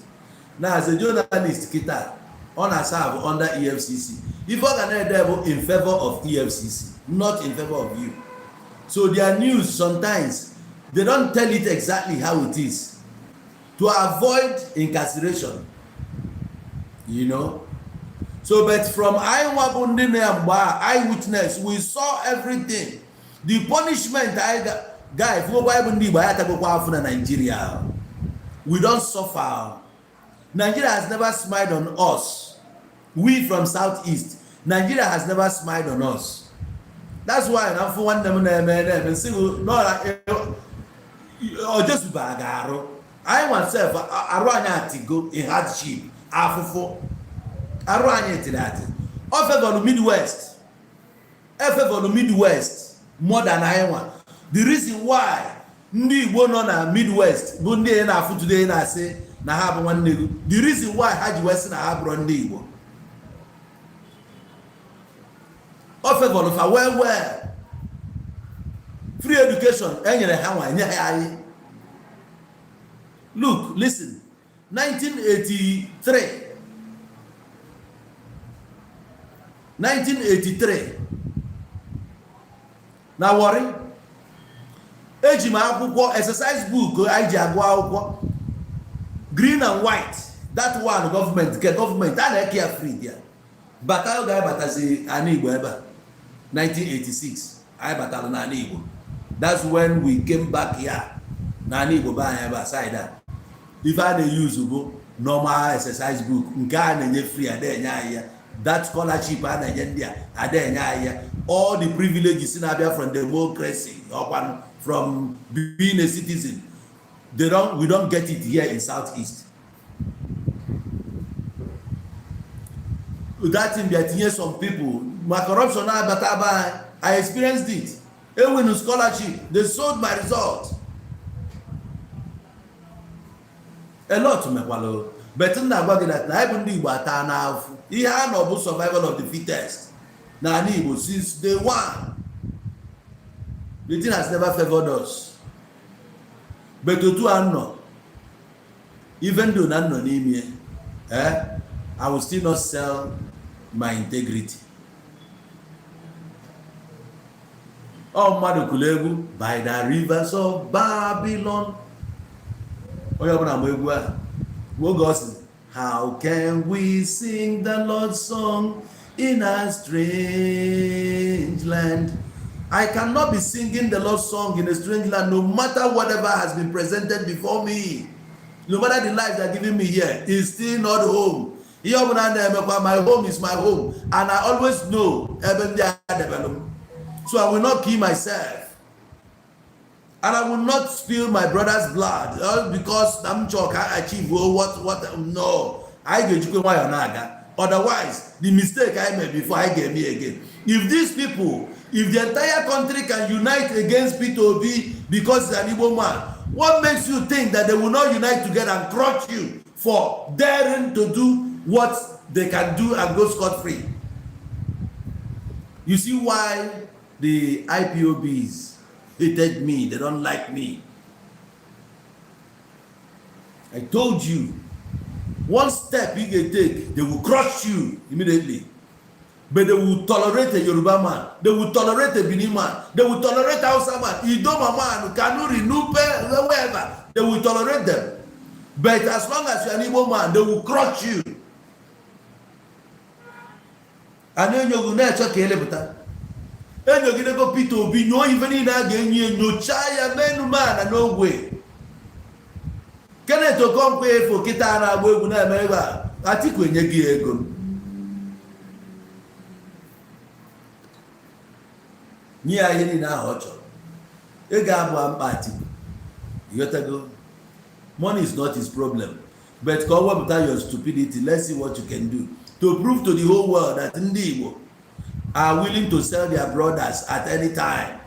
Now as a journalist, Kita, on a serve under EFCC. If I can devil in favor of EFCC, not in favor of you. So their news sometimes they don't tell it exactly how it is to avoid incarceration. You know. So, but from eyewitness, we saw everything. The punishment I guy, Nigeria, we don't suffer. Nigeria has never smiled on us. We from Southeast, Nigeria has never smiled on us. That's why I'm for one and say no, or just bagaro. I myself, Arwanya Atiku in hardship, Afufo, Arwanya Tinati. Offer on the Midwest, on the Midwest, more than Iowa. The reason why Ndi Igbo nọ na Midwest, bụ ndị na-afụ today na-asị na ha bụ nwanne gị. The reason why ha ji west na ha bụrụ ndị Igbo. Offer for well. Free education, enyere ha nwa nye ha anyị. Look, listen. 1983. Na worry. Eji m akwụkwọ exercise book anyị ji agụ akwụkwọ. Green and white. That one government a na-eke free there. Bata oge anyị batazi ana Igbo ebe a. 1986. Anyị batara na ana Igbo. That's when we came back here. Na ana Igbo ba anyị ebe a side a. If I use normal exercise book, nke a na-enye free ade enye anyị ya. That scholarship a na-enye ndị a ade enye anyị ya. All the privileges in Abia from democracy or from being a citizen, we don't get it here in Southeast. That thing that here some people, my corruption I experienced it. Even with scholarship, they sold my result. A lot to me, but na agwa that na even the Igbo ata na afu. Ihe a no bụ survival of the fittest. Na Igbo since day one. The thing has never favored us. But to anno, even though none no name here, I will still not sell my integrity. Oh, Madukulegu, by the rivers of Babylon. How can we sing the Lord's song in a strange land? I cannot be singing the Lord's song in a strange land no matter whatever has been presented before me. No matter the life they're giving me here, is still not home. My home is my home. And I always know. So I will not kill myself. And I will not spill my brother's blood because I'm sure I achieve what no. I get you otherwise the mistake I made before I get me again. If these people, if the entire country can unite against P2B because it's an Igbo man, what makes you think that they will not unite together and crush you for daring to do what they can do and go scot-free? You see why the IPOBs hated me, they don't like me. I told you, one step you can take, they will crush you immediately. But they will tolerate a Yoruba man, they will tolerate a Benin man, they will tolerate a Hausa man, Idoma man, Kanuri, Nupe, wherever, they will tolerate them. But as long as you're an Igbo man, they will crush you. And then you're going to check and you're going to go P2B, no even in again, no chaya, man, and no way. Kenneth Okonkwo for Kitana, we will never. Atiku in Yegi. Near any now, Ocho. A gab party. You got to go. Money is not his problem. But come up with your stupidity. Let's see what you can do to prove to the whole world that Ndi are willing to sell their brothers at any time.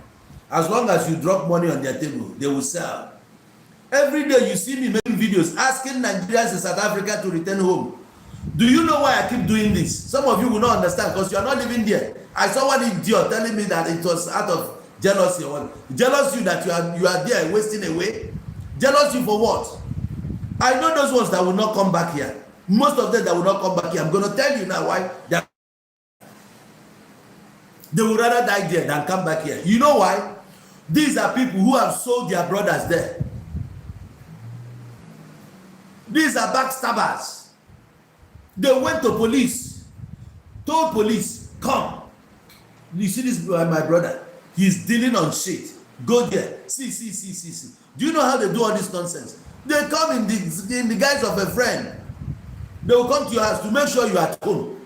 As long as you drop money on their table, they will sell. Every day you see me making videos asking Nigerians in South Africa to return home. Do you know why I keep doing this? Some of you will not understand because you are not living there. I saw one idiot telling me that it was out of jealousy. Jealous you that you are there wasting away. Jealous you for what? I know those ones that will not come back here. Most of them that will not come back here. I'm going to tell you now why. They would rather die there than come back here. You know why? These are people who have sold their brothers there. These are backstabbers. They went to police, told police, come. You see this my brother? He's dealing on shit. Go there. See. Do you know how they do all this nonsense? They come in the guise of a friend. They will come to your house to make sure you are at home.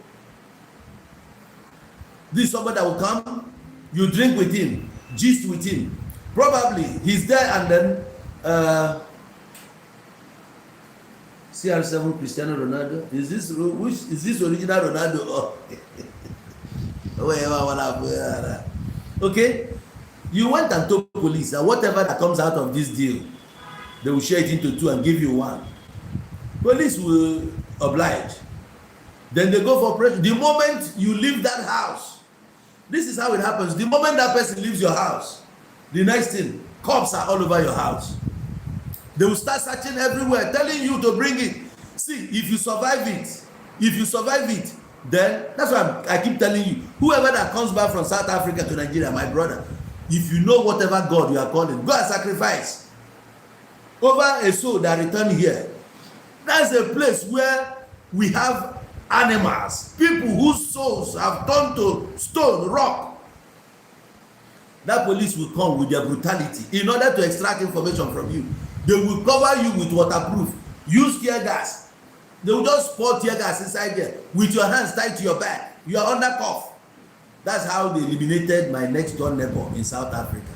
This is somebody that will come, you drink with him, gist with him. Probably he's there and then CR7 Cristiano Ronaldo. Is this original Ronaldo? Okay, you went and told police that whatever that comes out of this deal, they will share it into two and give you one. Police will oblige. Then they go for pressure. The moment you leave that house, this is how it happens. The moment that person leaves your house, the next thing, cops are all over your house. They will start searching everywhere, telling you to bring it. See, if you survive it, then that's why I keep telling you, whoever that comes back from South Africa to Nigeria, my brother, if you know whatever God you are calling, go and sacrifice over a soul that return here. That's a place where we have animals, people whose souls have turned to stone, rock. That police will come with their brutality in order to extract information from you. They will cover you with waterproof, use tear gas. They will just pour tear gas inside there with your hands tied to your back. You are under cuff. That's how they eliminated my next door neighbor in South Africa.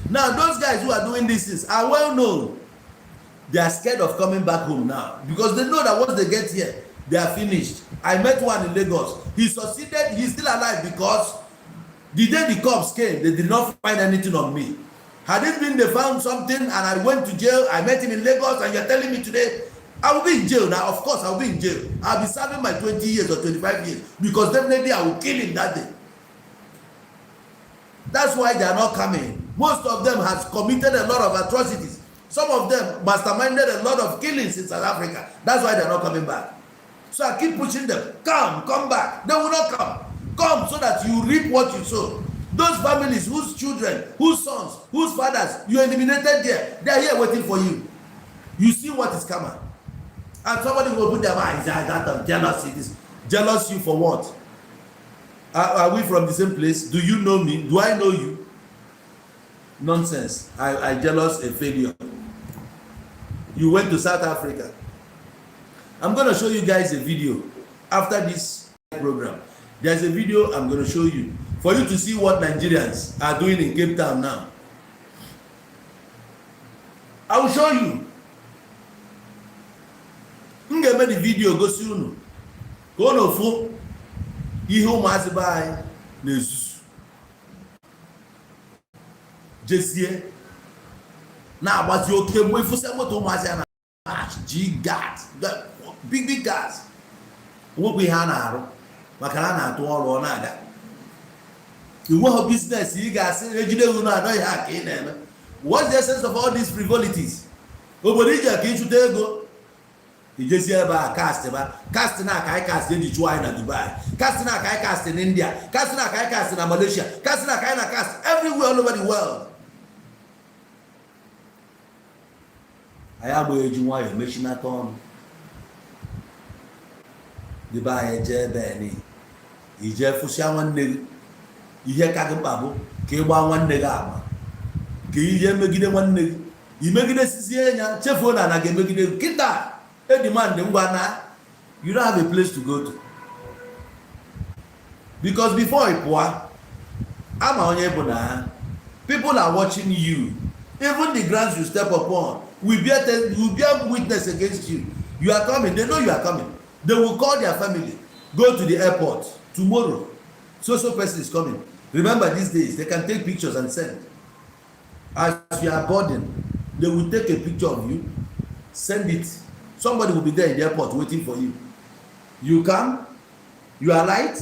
Now, those guys who are doing these things are well known. They are scared of coming back home now because they know that once they get here, they are finished. I met one in Lagos. He succeeded. He's still alive because the day the cops came, they did not find anything on me. Had it been they found something and I went to jail, I met him in Lagos, and you're telling me today, I will be in jail now. Of course, I will be in jail. I'll be serving my 20 years or 25 years because definitely I will kill him that day. That's why they are not coming. Most of them have committed a lot of atrocities. Some of them masterminded a lot of killings in South Africa. That's why they are not coming back. So I keep pushing them. Come back. They will not come. Come so that you reap what you sow. Those families whose children, whose sons, whose fathers you eliminated there, they are here waiting for you. You see what is coming. And somebody will put their mind, that jealousy. This jealous you for what? Are we from the same place? Do you know me? Do I know you? Nonsense. I jealous a failure. You went to South Africa. I'm going to show you guys a video after this program. There's a video I'm going to show you for you to see what Nigerians are doing in Cape Town now. I will show you. I'm going to make the video go soon. Go no fo. Ihe ụmụazị be anyị na-ezuzu jesie na-agbazi oke mgbe ifụsa moto ụmụazị ya na G-Guard, big guards. Nwekwa ihe a na-arụ maka na a na-atụ ọrụ ọ na-aga. Inweghị business ị ga-asị ejide ego na-anọ ihe a ka ị na-eme. What's the essence of all these frivolities? Obodo ije ka ịchụta ego ijezie ebe a cast na aka anyị cast dị chụọ anyị na Dubai, cast na aka anyị cast in India, cast na aka anyị cast na Malaysia, cast na aka anyị na cast everywhere all over the world. Anyị agba eji nwayọ mechinata ọnụ dịbe anyị jee ebe ni ije fụsịa nwanne gị ihe ka gị mkpa bụ ka ị gbaa nwanne gị agba ka ihe megide nwanne gị imegide sizie ya chefuo na ga-emegide gị kịta. A demand you don't have a place to go to because before it people are watching you. Even the grounds you step upon will bear witness against you. You are coming. They know you are coming. They will call their family. Go to the airport tomorrow. So person is coming. Remember these days they can take pictures and send. As you are boarding, they will take a picture of you, send it. Somebody will be there in the airport waiting for you. You come, you are light,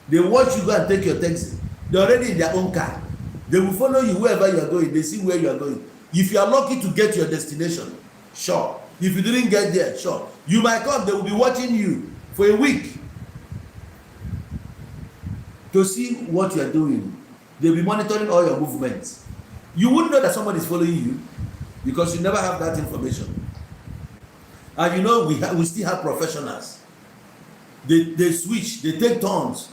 they watch you go and take your taxi. They're already in their own car. They will follow you wherever you are going. They see where you are going. If you are lucky to get your destination, sure. If you didn't get there, sure. You might come, they will be watching you for a week to see what you are doing. They'll be monitoring all your movements. You wouldn't know that somebody is following you because you never have that information. And you know, we still have professionals. They switch, they take turns.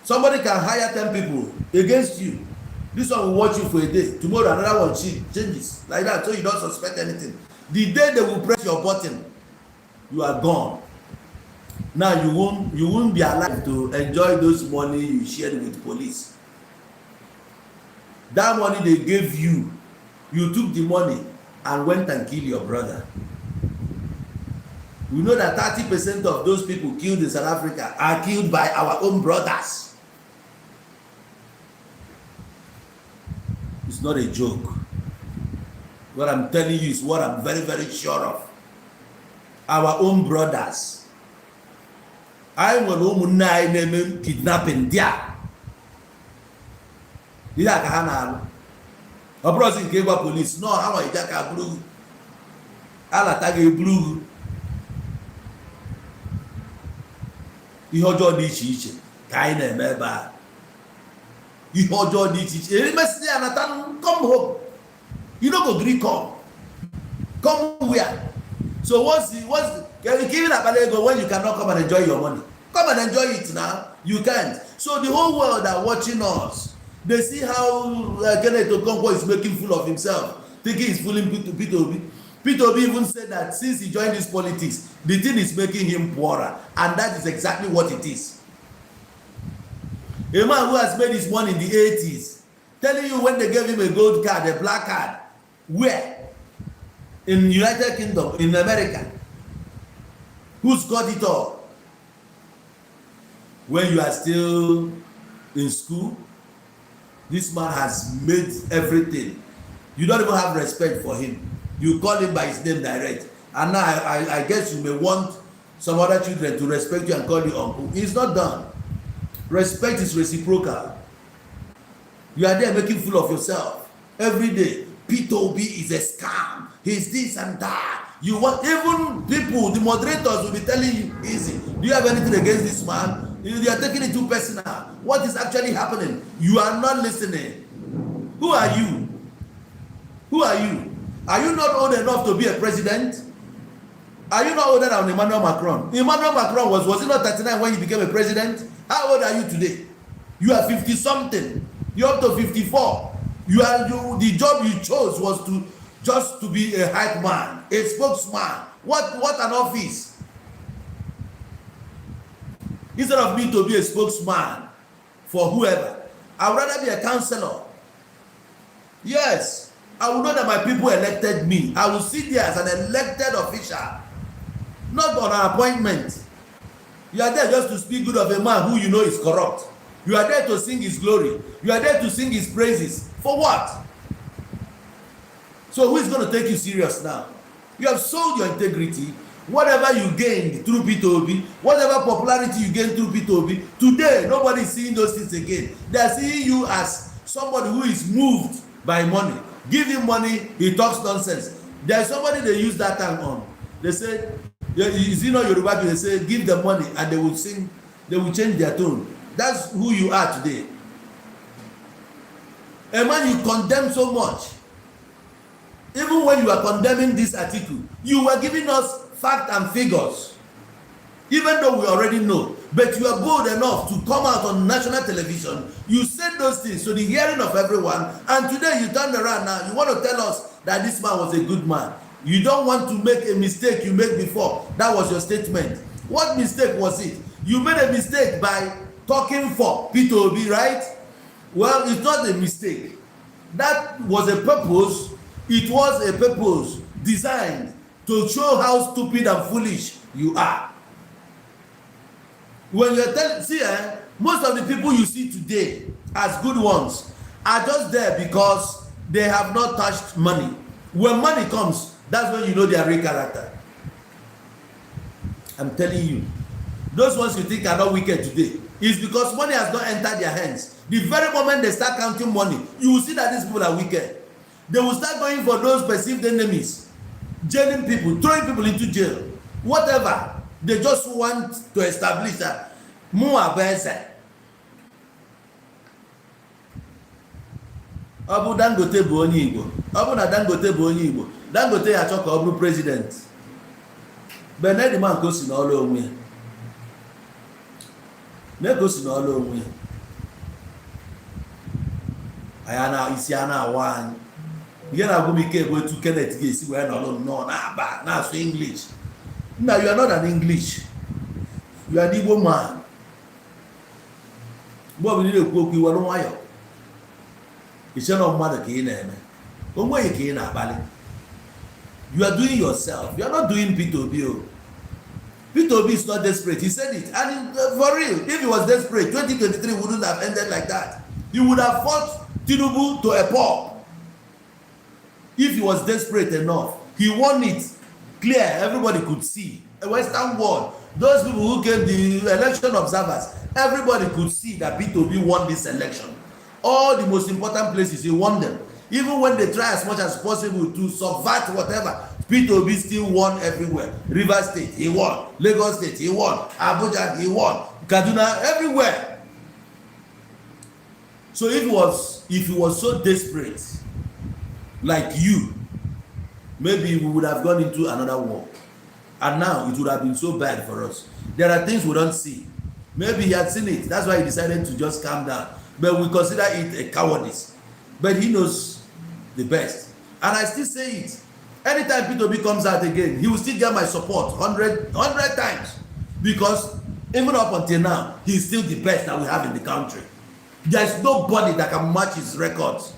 Somebody can hire 10 people against you. This one will watch you for a day. Tomorrow another one changes. Like that, so you don't suspect anything. The day they will press your button, you are gone. Now you won't be alive to enjoy those money you shared with police. That money they gave you, you took the money and went and killed your brother. We know that 30% of those people killed in South Africa are killed by our own brothers. It's not a joke. What I'm telling you is what I'm very, very sure of. Our own brothers. I will name kidnapping there. These are Kahana. A brother in Keba police. No, how are you that blue? I'll attack you blue. You hold your dish, kind of member. You hold your dish. You must say, come home. You don't go Greek come. Come where? So what's giving up when you cannot come and enjoy your money? Come and enjoy it now. You can't. So the whole world are watching us. They see how Kenneth Okonkwo is making fool of himself, thinking he's fooling Peter Obi. Peter Obi even said that since he joined this politics, the thing is making him poorer, and that is exactly what it is. A man who has made his money in the 80s, telling you when they gave him a gold card, a black card, where? In United Kingdom, in America. Who's got it all? When you are still in school, this man has made everything. You don't even have respect for him. You call him by his name direct. And now I guess you may want some other children to respect you and call you uncle. It's not done. Respect is reciprocal. You are there making fool of yourself every day. Peter Obi is a scam. He's this and that. You want, even people, the moderators will be telling you easy. Do you have anything against this man? You are taking it too personal. What is actually happening? You are not listening. Who are you? Who are you? Are you not old enough to be a president? Are you not older than Emmanuel Macron? Emmanuel Macron was he not 39 when he became a president? How old are you today? You are 50 something. You're up to 54. The job you chose was just to be a hype man, a spokesman. What an office. Instead of me to be a spokesman for whoever, I would rather be a counselor. Yes, I will know that my people elected me. I will sit there as an elected official, not on an appointment. You are there just to speak good of a man who you know is corrupt. You are there to sing his glory. You are there to sing his praises. For what? So who is going to take you serious now? You have sold your integrity. Whatever you gained through Peter Obi, whatever popularity you gained through Peter Obi, today nobody is seeing those things again. They are seeing you as somebody who is moved by money. Give him money, he talks nonsense. There is somebody they use that time on. They say, is it not Yoruba? They say, give them money and they will sing, they will change their tone. That's who you are today. A man you condemn so much. Even when you are condemning this Atiku, you were giving us facts and figures. Even though we already know. But you are bold enough to come out on national television. You said those things to the hearing of everyone. And today you turn around now. You want to tell us that this man was a good man. You don't want to make a mistake you made before. That was your statement. What mistake was it? You made a mistake by talking for Peter Obi, right? Well, it's not a mistake. That was a purpose. It was a purpose designed to show how stupid and foolish you are. When you're telling, most of the people you see today as good ones are just there because they have not touched money. When money comes, that's when you know their real character. I'm telling you, those ones you think are not wicked today, is because money has not entered their hands. The very moment they start counting money, you will see that these people are wicked. They will start going for those perceived enemies, jailing people, throwing people into jail, whatever. They just want to establish that more better. Abu Dangote bụ onye Igbo. Abu na Dangote bụ onye Igbo. Dangote ya achọ ka ọ bụrụ president. Benedi man ko si n'ọlụ onwe ya. Na-ego si n'ọlụ onwe ya. Ayana isi ana awa anyị. Ihe na-agụ m ike bụ etu Kenneth ga-esi wee nọrọ nnọọ na-aba na-asụ English. Now you are not an English. You are the Igbo man. Mgbe ọbụla na-ekwu okwu iwere nwayọ. Iche na mmadụ ka ị na-eme. O nweghị ka ị na-akpali. You are doing yourself. You are not doing Peter Obi. Peter Obi is not desperate. He said it. And for real, if he was desperate, 2023 wouldn't have ended like that. He would have fought Tinubu to a pulp. If he was desperate enough, he won it clear. Everybody could see. A Western world, those people who came, the election observers, everybody could see that Peter Obi won this election. All the most important places, he won them. Even when they try as much as possible to subvert whatever, Peter Obi still won everywhere. Rivers State, he won. Lagos State, he won. Abuja, he won. Kaduna, everywhere. So if he was so desperate, like you, maybe we would have gone into another war. And now it would have been so bad for us. There are things we don't see. Maybe he had seen it. That's why he decided to just calm down. But we consider it a cowardice. But he knows the best. And I still say it. Anytime Peter Obi comes out again, he will still get my support 100 times. Because even up until now, he's still the best that we have in the country. There's nobody that can match his records.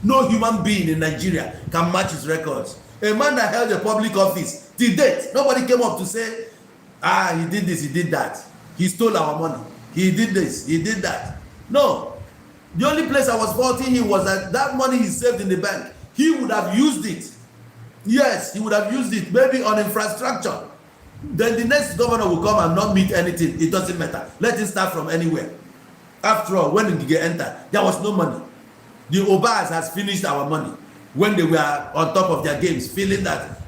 No human being in Nigeria can match his records. A man that held a public office, till date, nobody came up to say, he did this, he did that. He stole our money. He did this, he did that. No. The only place I was faulting him was that money he saved in the bank, he would have used it. Yes, he would have used it, maybe on infrastructure. Then the next governor will come and not meet anything. It doesn't matter. Let him start from anywhere. After all, when Ngige entered, there was no money. The Obas has finished our money when they were on top of their games, feeling that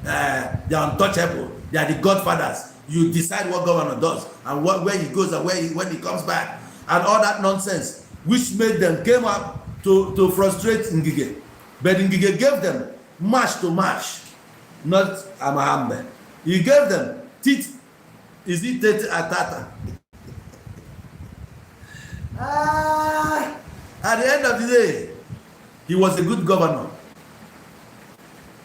they are untouchable. They are the godfathers. You decide what governor does and where he goes and when he comes back and all that nonsense, which made them came up to frustrate Ngige. But Ngige gave them mash to mash, not Amahambe. He gave them teeth. Is it teeth atata? At the end of the day, he was a good governor.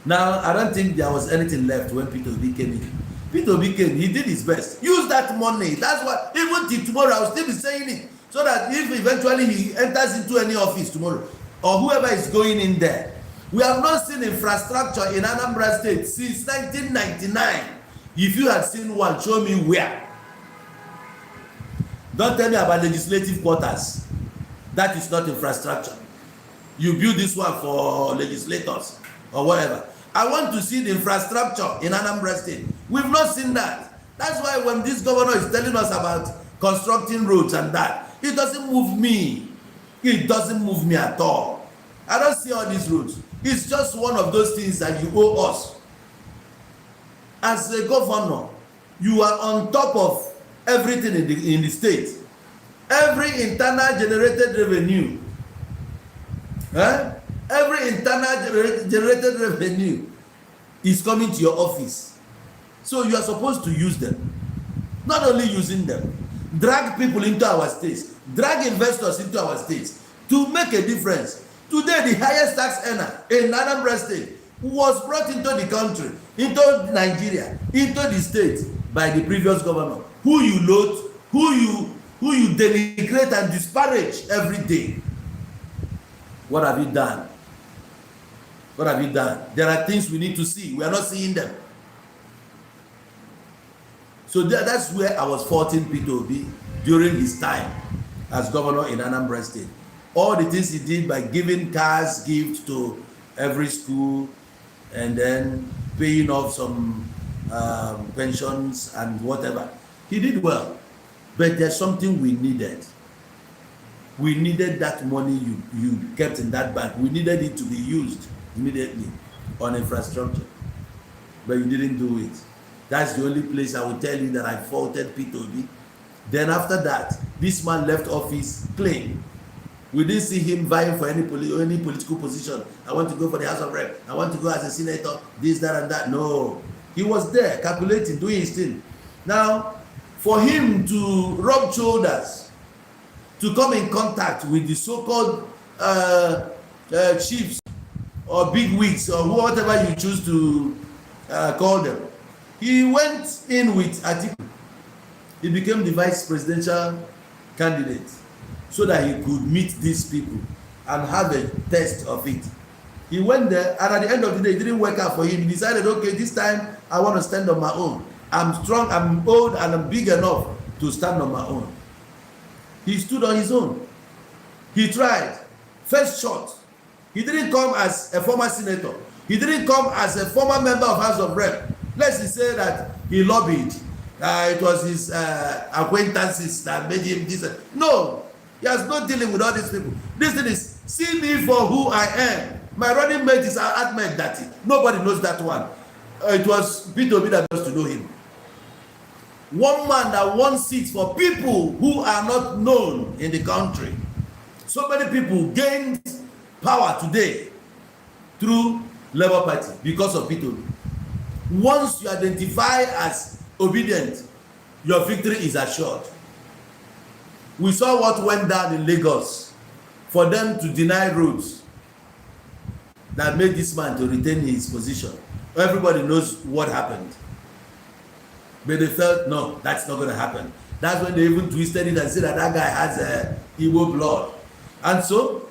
Now, I don't think there was anything left when Peter Obi came in. Peter Obi came, he did his best. Use that money. That's what, even till tomorrow, I will still be saying it. So that if eventually he enters into any office tomorrow, or whoever is going in there, we have not seen infrastructure in Anambra State since 1999. If you had seen one, show me where. Don't tell me about legislative quarters. That is not infrastructure. You build this one for legislators or whatever. I want to see the infrastructure in Anambra State. We've not seen that. That's why when this governor is telling us about constructing roads and that, it doesn't move me. It doesn't move me at all. I don't see all these roads. It's just one of those things that you owe us. As a governor, you are on top of everything in the state. Every internal generated revenue, every internal generated revenue is coming to your office. So you are supposed to use them. Not only using them, drag people into our states, drag investors into our states to make a difference. Today, the highest tax earner in Anambra State was brought into the country, into Nigeria, into the state by the previous governor, who you load, who you denigrate and disparage every day. What have you done? What have you done? There are things we need to see. We are not seeing them. So that's where I was faulting Peter Obi during his time as governor in Anambra State. All the things he did by giving cars gift to every school and then paying off some pensions and whatever. He did well. But there's something we needed. We needed that money you kept in that bank. We needed it to be used immediately on infrastructure. But you didn't do it. That's the only place I will tell you that I faulted Peter Obi. Then after that, this man left office clean. We didn't see him vying for any political position. I want to go for the House of Rep. I want to go as a senator, this, that, and that. No. He was there, calculating, doing his thing. Now, for him to rub shoulders, to come in contact with the so-called chiefs or big wigs or whatever you choose to call them, he went in with Atiku. He became the vice presidential candidate so that he could meet these people and have a test of it. He went there, and at the end of the day, it didn't work out for him. He decided, okay, this time I want to stand on my own. I'm strong, I'm old, and I'm big enough to stand on my own. He stood on his own. He tried. First shot. He didn't come as a former senator. He didn't come as a former member of House of Rep. Let's say that he lobbied. It was his acquaintances that made him this. No, he has no dealing with all these people. This thing is, see me for who I am. My running mate is Ahmed Dati. Nobody knows that one. It was Peter Obi that used to know him. One man that won seats for people who are not known in the country. So many people gained power today through Labour Party because of Peter Obi. Once you identify as obedient, your victory is assured. We saw what went down in Lagos for them to deny roads that made this man to retain his position. Everybody knows what happened. But they felt, no, that's not going to happen. That's when they even twisted it and said that that guy has Igbo blood. And so,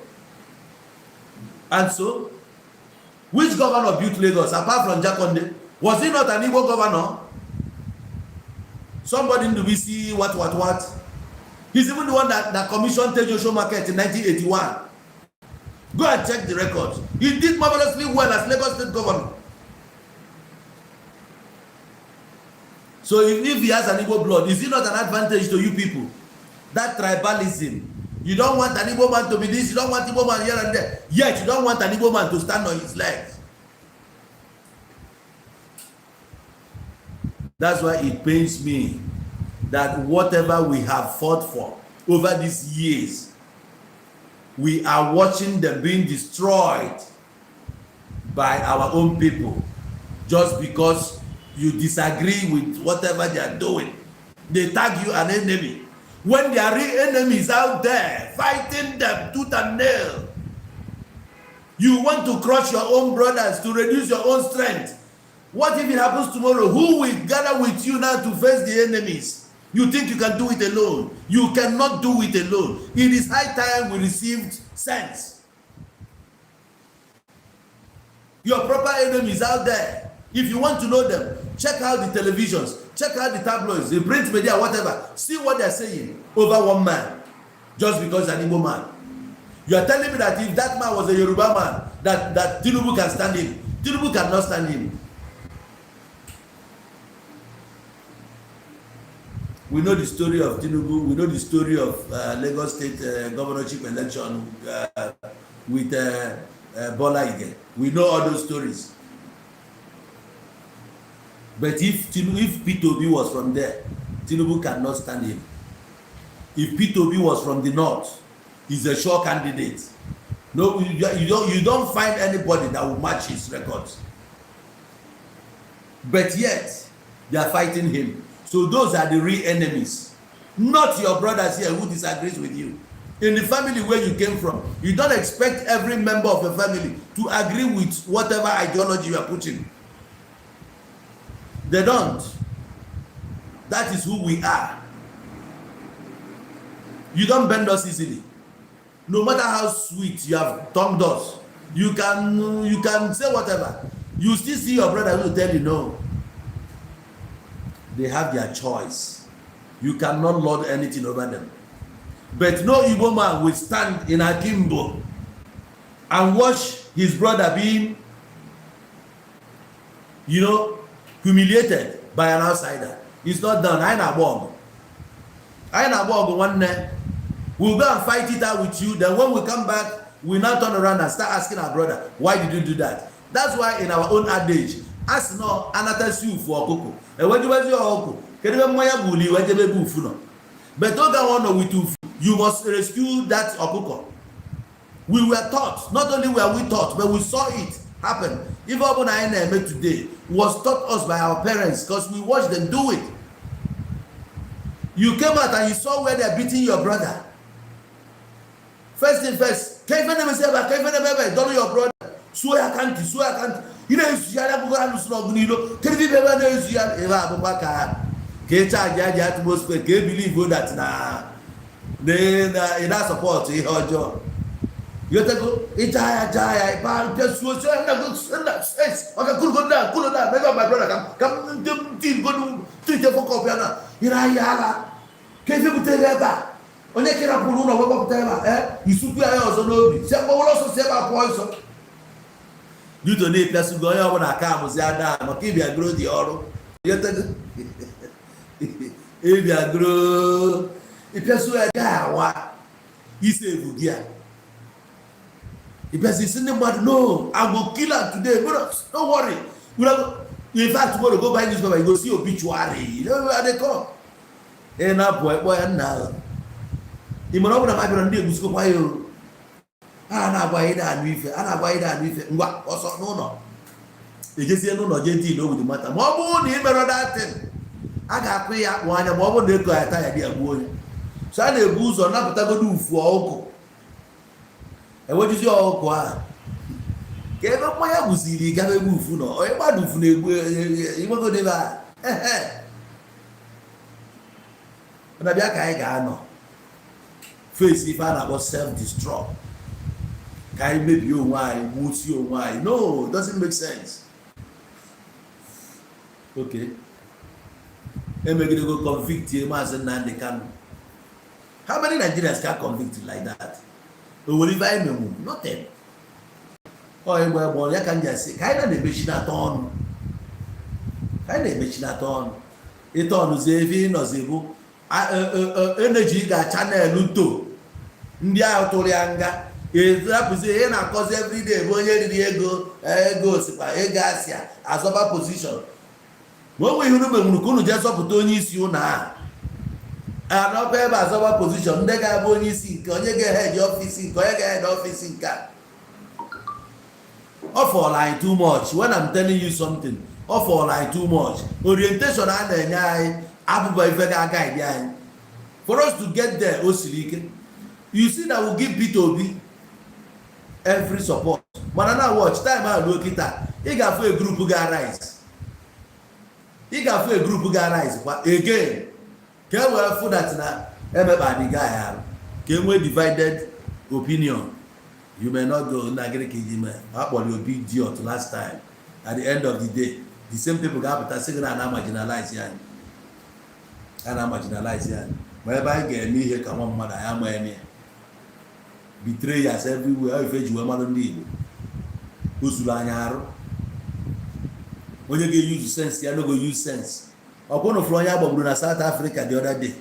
which governor built Lagos apart from Jakonde? Was he not an Igbo governor? Somebody in the BC, what? He's even the one that commissioned Tejo Market in 1981. Go and check the records. He did marvelously well as Lagos State Governor. So if he has an Igbo blood, is it not an advantage to you people? That tribalism. You don't want an Igbo man to be this, you don't want Igbo man here and there. Yet you don't want an Igbo man to stand on his legs. That's why it pains me that whatever we have fought for over these years, we are watching them being destroyed by our own people just because you disagree with whatever they are doing. They tag you an enemy when their real enemies out there fighting them tooth and nail. You want to crush your own brothers to reduce your own strength. What if it happens tomorrow? Who will gather with you now to face the enemies? You think you can do it alone? You cannot do it alone. It is high time we received sense. Your proper enemies out there. If you want to know them, check out the televisions, check out the tabloids, the print media, whatever. See what they're saying over one man, just because he's an Igbo man. You are telling me that if that man was a Yoruba man, that Tinubu can stand him. Tinubu cannot stand him. We know the story of Tinubu. We know the story of Lagos State governorship election with Bola Ige. We know all those stories. But if Peter Obi was from there, Tinubu cannot stand him. If Peter Obi was from the north, he's a sure candidate. No, you don't find anybody that will match his records. But yet, they are fighting him. So those are the real enemies, not your brothers here who disagrees with you. In the family where you came from, you don't expect every member of the family to agree with whatever ideology you are pushing. They don't. That is who we are. You don't bend us easily. No matter how sweet you have tongued us, you can say whatever. You still see your brother who will tell you no. They have their choice. You cannot lord anything over them. But no Igbo man will stand in Akimbo and watch his brother being, humiliated by an outsider. It's not done. I know one day. We'll go and fight it out with you. Then when we come back, we now turn around and start asking our brother, why did you do that? That's why in our own adage, ask no another you for Okoko. And when you was your Okoko, but don't with you must rescue that Okoko. We were taught, not only were we taught, but we saw it happen. Even Obonaine today was taught us by our parents because we watched them do it. You came out and you saw where they're beating your brother. First thing first, don't know your brother. Swear I can't. You know, believe that they support You take go, jaya, just so okay, cool down. Make up my brother, come, team, go to treat your for piano. Yala, can you tell that? On est là pour nous, on va pas faire il soupire à eux, c'est pas là, c'est pas poison. You don't need plus go on a cam, c'est à ma qui vient gros di oro. You take il vient gros. Et puis sur la gare, il s'est vous dire. Et puis c'est nobody no, I will kill her today. Don't worry. In fact, tomorrow go buy newspaper, you go see obituary. You know where they come. And now boy now. Imana ọbụla ma bịara ndị egwusikwa ya o a na-agba ihe anụ ife ngwa ọsọ n'ụlọ ejezie n'ụlọ jee dị n'ogwudi mata ma ọ bụrụ na ị mere datin a ga-akpụ ya akpụ anya ma ọ bụrụ na eko ya taya dị egbu onye so a na-ebu ụzọ napụtagodo ufu ọkụ ewejuzi ọkụ ahụ ka ebe mmanya gwụsiri gabe egbu ufu nọ onye gbada ufu na-egbu igbegodo ebe a na bịa ka anyị ga-anọ face if I was self-destruct. Can you maybe you why, what's your why? No, it doesn't make sense. Okay. And we're going to go convict him as a Nandi can. How many Nigerians can convict like that? We will invite them. Nothing. Oh, well, I can just say, kind of the machine at on. It on Zevi, no Zebu. Energy ga channel luto ndị ahụ tụrụ ya nga ezapụzi ihe na-akọzi everyday bụ onye riri ego osikpa ego asịa azọba position ma o nwe ihe unu menwuru ka unu jee zọpụta onye isi ụnụ ahụ anọkwa ebe azọba position ndị ga-abụ onye isi nke onye ga-ehed ọfisi nke onye ga-ehed ọfisi nke ọ for like too much. When I'm telling you something ọ for like too much. Orientation a na-enye anyị abụba ife ga-aga ide anyị for us to get there o siri ike. You see that we give Peter Obi every support mana na watch time a ruo kịta ị ga-afụ a group ga-arise kwa again ka e wee fụ that na emekpa the guy arụ ka e nwee divided opinion. You may not go na gịrị ka iji mee akpọrọ Obi idiot last time. At the end of the day the same people ga-apụta sị gị na marginalize ya ma ebe anyị ga-eme ihe ka nwa mmadụ anyị ama eme betrayers everywhere ife ji wee mmadụ ndị Igbo o zuru anya arụ onye ga-use sense ya no go use sense ọkwụnụ fụrụ onye agbagburu na South Africa the other day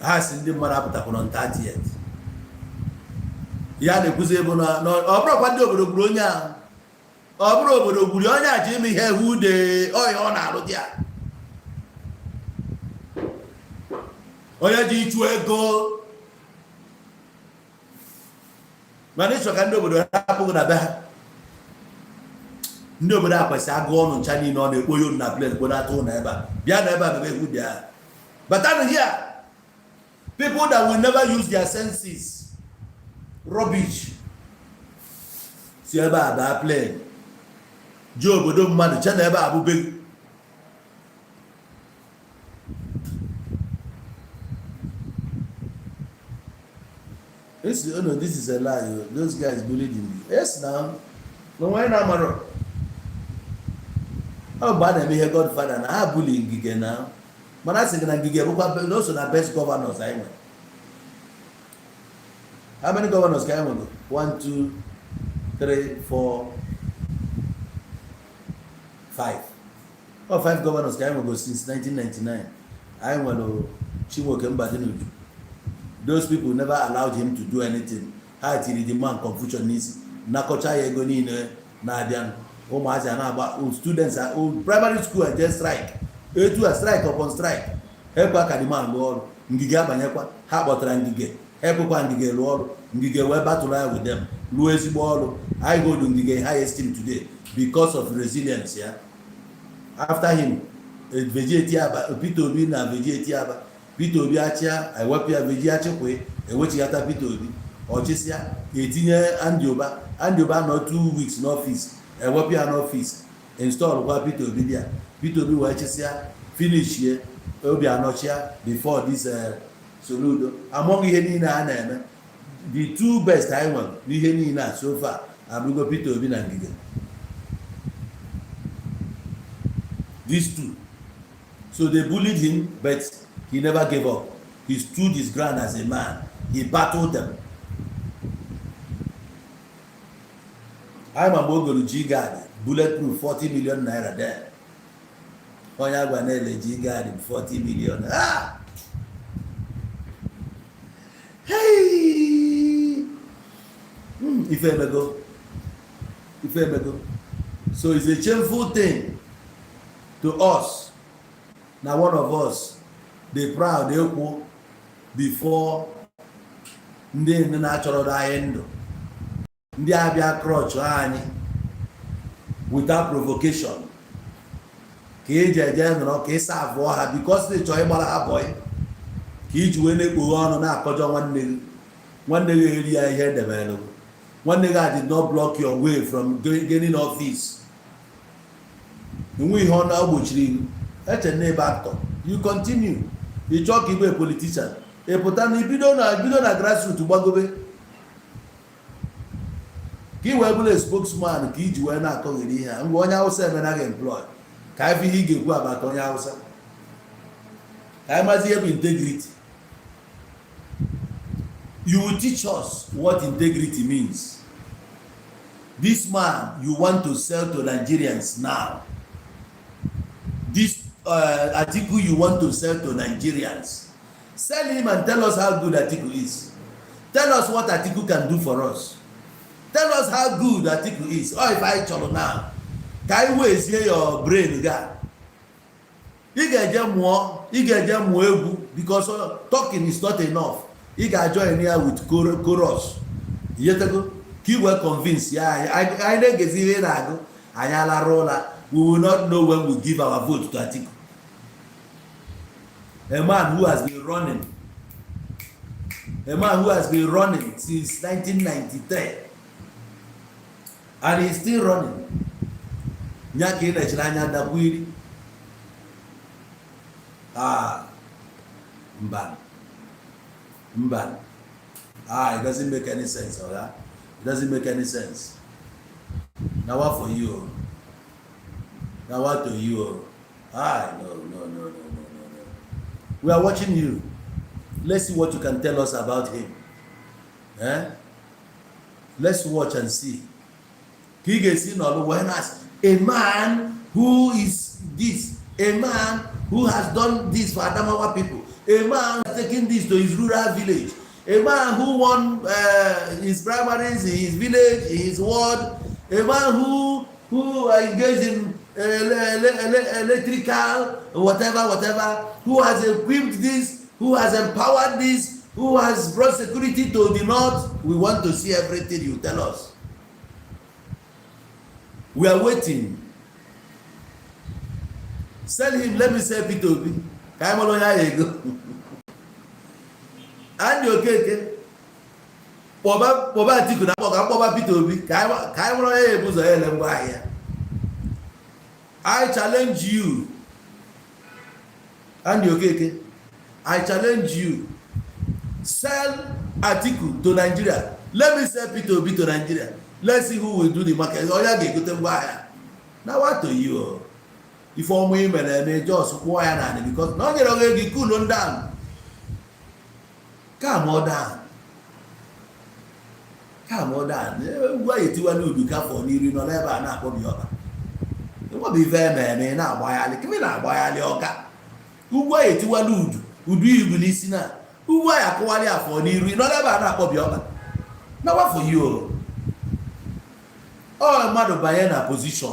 ha si ndị mmadụ apụtakwụrụ on 30th ya na-ekwuzi ebe na ọ bụrụkwa ndị obodo gburu onye ahụ ọ bụrụ obodo gburu onye a ji ime ihe ewu de ọya ọ na-arụ dị ya onye ji ịchụ ego mana ịchọ ka ndị obodo hapụghị na be ha ndị obodo a kwesị agụ ọnụ ncha niile ọ na-ekpo ya na plet kpodata ụlọ ebe a bịa na ebe a bebe egwu dị ya but I'm here people that will never use their senses rubbish si ebe a daa plen ji obodo mmadụ che na ebe a bụbe this is a lie. Those guys bullied me. Yes, now. No, why not, Maro? How bad am I, Godfather? And I bullying Gige now. But I say, Gige, also the best governors I know. How many governors can I go? 1, 2, 3, 4, 5. Oh, 5 governors can I go since 1999. I want to Chiwo Kembadinuju. Those people never allowed him to do anything. How did the man Confucianism? Nakocha Yegoni Nadian, Omaja Naba, students are primary school and just strike. To a strike upon strike. Help Akadima Lord, Ngiga Banyakwa, Habotra Ngige, Help Ngige Lord, Ngige were battle with them. Louis Bolo, I go to Ngige high esteem today because of resilience. Yeah. After him, Vegetiaba, Pito Bina, Vegetiaba. Peter Obi achia ewepia veji achekwe ewechiata Peter Obi ochisia etinye Andioba no 2 weeks in office ewepia no office install kwa Peter Obi dia Peter Obi wechisia finish here Obi anochia before this Soludo among ihe niile a na-eme the two best I want, n'ihe niile so far, abụgo Peter Obi na Ngige. These two. So they bullied him, but he never gave up. He stood his ground as a man. He battled them. I'm a Mogolu G-Guard, bulletproof, 40 million naira there. Onyagwanele G-Guard, 40 million. Ah! Hey! If I go. So it's a shameful thing to us. Now one of us, they proud, they equal before ndị na-achọrọ anyị ndụ. Ndị abịa crutch anyị without provocation. Ka eji eje nọrọ ka ịsa abụọ ha because they chọrọ ịgbara ha boy. Ka iji wee na-ekpoghe ọnụ na-akọjọ nwanne gị. Nwanne gị eri ya ihe edebere. Nwanne gị did not block your way from gaining office. Enwe ihe ọ na-agbochiri eche na ebe actor. You continue. You chọọ ka ịbụ a politician. Ị pụta na ibido na grassroots gbagobe. Ka ị wee bụrụ spokesman ka iji wee na-akọghịrị ihe a. Ngwa onye Hausa emenaghị employ. Ka ebe ihe ị ga-ekwu abata onye Hausa. Ka anyị mazi ihe bụ integrity. You will teach us what integrity means. This man you want to sell to Nigerians now. This Atiku you want to sell to Nigerians. Sell him and tell us how good Atiku is. Tell us what Atiku can do for us. Tell us how good Atiku is. Or if I chọrọ now, can you waste your brain guy? Ị ga-eje mụọ egwu because talking is not enough. Ị ga-join here with chorus. Yetego, ka ị wee convince ya anyị na-egezi ihe na-agụ anyị alara ụla. We will not know when we give our vote to Atiku. A man who has been running since 1993 and he's still running. Nyaka inechira anya dakwiri. Mban. It doesn't make any sense, alright? It doesn't make any sense. Now what for you? Now what to you? No. We are watching you. Let's see what you can tell us about him. Let's watch and see. A man who is this, a man who has done this for Adamawa people, a man who has taken this to his rural village, a man who won his primaries in his village, in his ward, a man who engaged in electrical, whatever, who has equipped this, who has empowered this, who has brought security to the north. We want to see everything you tell us. We are waiting. Sell him, let me say Peter Obi. And you okay? Poba Atiku na poba Peter Obi. I challenge you. And you okay? I challenge you. Sell Atiku to Nigeria. Let me sell Peter Obi to Nigeria. Let's see who will do the market. Now what to you? If I'm women and just why because no get okay, cool on down. Come on down. Why you want to become for you no never na ko bi oba. You want be very man na agbayale. Kimi na agbayale oga. Why you want to udu ibu n'isi na. Why akwali afọ n'iru no never na ko bi oba. Now what for you? Oh, mmadụ banye na position.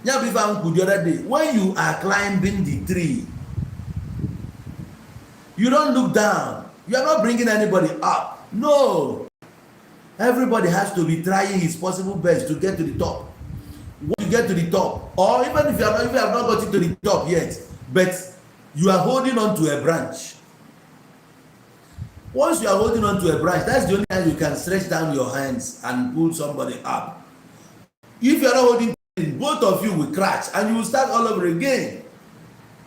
Ya bụ ife ahụ the other day. When you are climbing the tree, you don't look down. You are not bringing anybody up. No. Everybody has to be trying his possible best to get to the top. Once you get to the top, or even if you have not gotten to the top yet, but you are holding on to a branch. Once you are holding on to a branch, that's the only time you can stretch down your hands and pull somebody up. If you are not holding, both of you will crash and you will start all over again.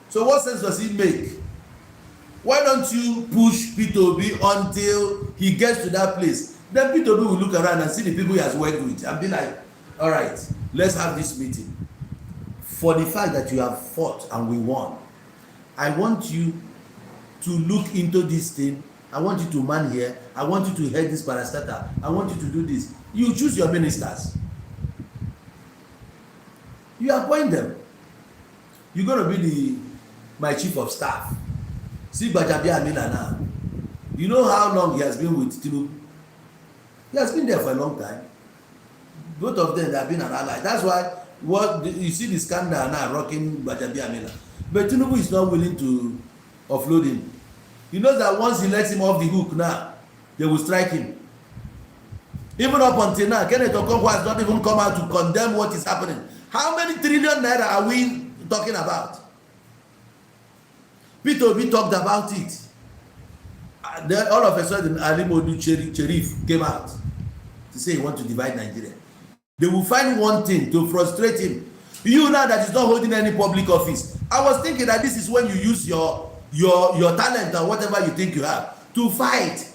So what sense does it make? Why don't you push P2B until he gets to that place? Then P2B will look around and see the people he has worked with and be like, all right, let's have this meeting. For the fact that you have fought and we won, I want you to look into this thing. I want you to man here. I want you to head this parastatal. I want you to do this. You choose your ministers. You appoint them. You're going to be my chief of staff. See Gbajabiamila now. You know how long he has been with Tinubu? He has been there for a long time. Both of them have been an ally. That's why you see the scandal now rocking Gbajabiamila. But Tinubu is not willing to offload him. He knows that once he lets him off the hook now, they will strike him. Even up until now, Kenneth Okonkwo has not even come out to condemn what is happening. How many trillion naira are we talking about? P2B talked about it. Then all of a sudden, Ali Modu Cherif came out to say he wants to divide Nigeria. They will find one thing to frustrate him. You now that is not holding any public office. I was thinking that this is when you use your talent or whatever you think you have to fight,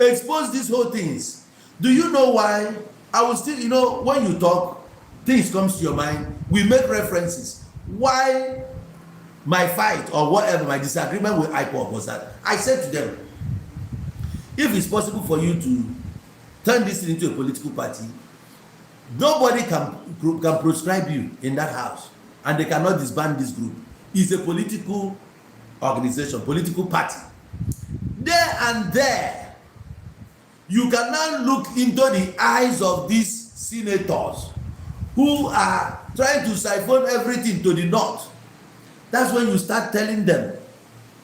expose these whole things. Do you know why? I will still, when you talk, things comes to your mind. We make references. Why my fight or whatever, my disagreement with IPOB was that I said to them, if it's possible for you to turn this into a political party, nobody can proscribe you in that house, and they cannot disband this group. It's a political organization, political party. There and there, you can now look into the eyes of these senators who are trying to siphon everything to the north. That's when you start telling them,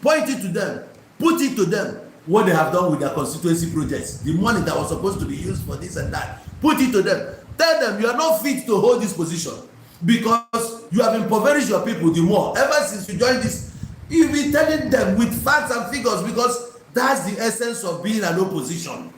point it to them, put it to them, what they have done with their constituency projects, the money that was supposed to be used for this and that. Put it to them. Tell them you are not fit to hold this position because you have impoverished your people the more. Ever since you joined this, you'll be telling them with facts and figures because that's the essence of being an opposition.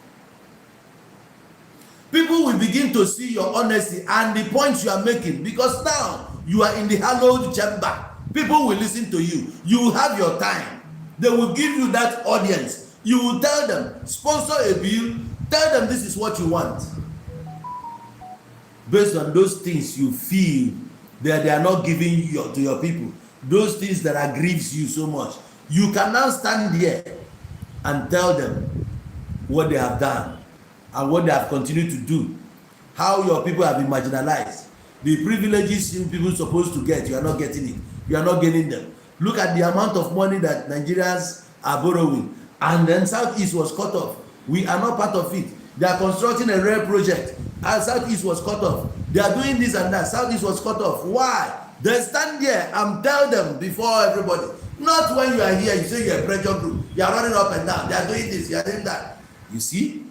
People will begin to see your honesty and the points you are making because now you are in the hallowed chamber. People will listen to you. You will have your time. They will give you that audience. You will tell them, sponsor a bill, tell them this is what you want. Based on those things you feel that they are not giving to your people, those things that grieves you so much, you can now stand here and tell them what they have done and what they have continued to do, how your people have been marginalized. The privileges you people are supposed to get, you are not getting it. You are not getting them. Look at the amount of money that Nigerians are borrowing, and then Southeast was cut off. We are not part of it. They are constructing a rail project, and Southeast was cut off. They are doing this and that. Southeast was cut off. Why? They stand there and tell them before everybody. Not when you are here, you say you're a pressure group. You are running up and down. They are doing this, you are doing that. You see?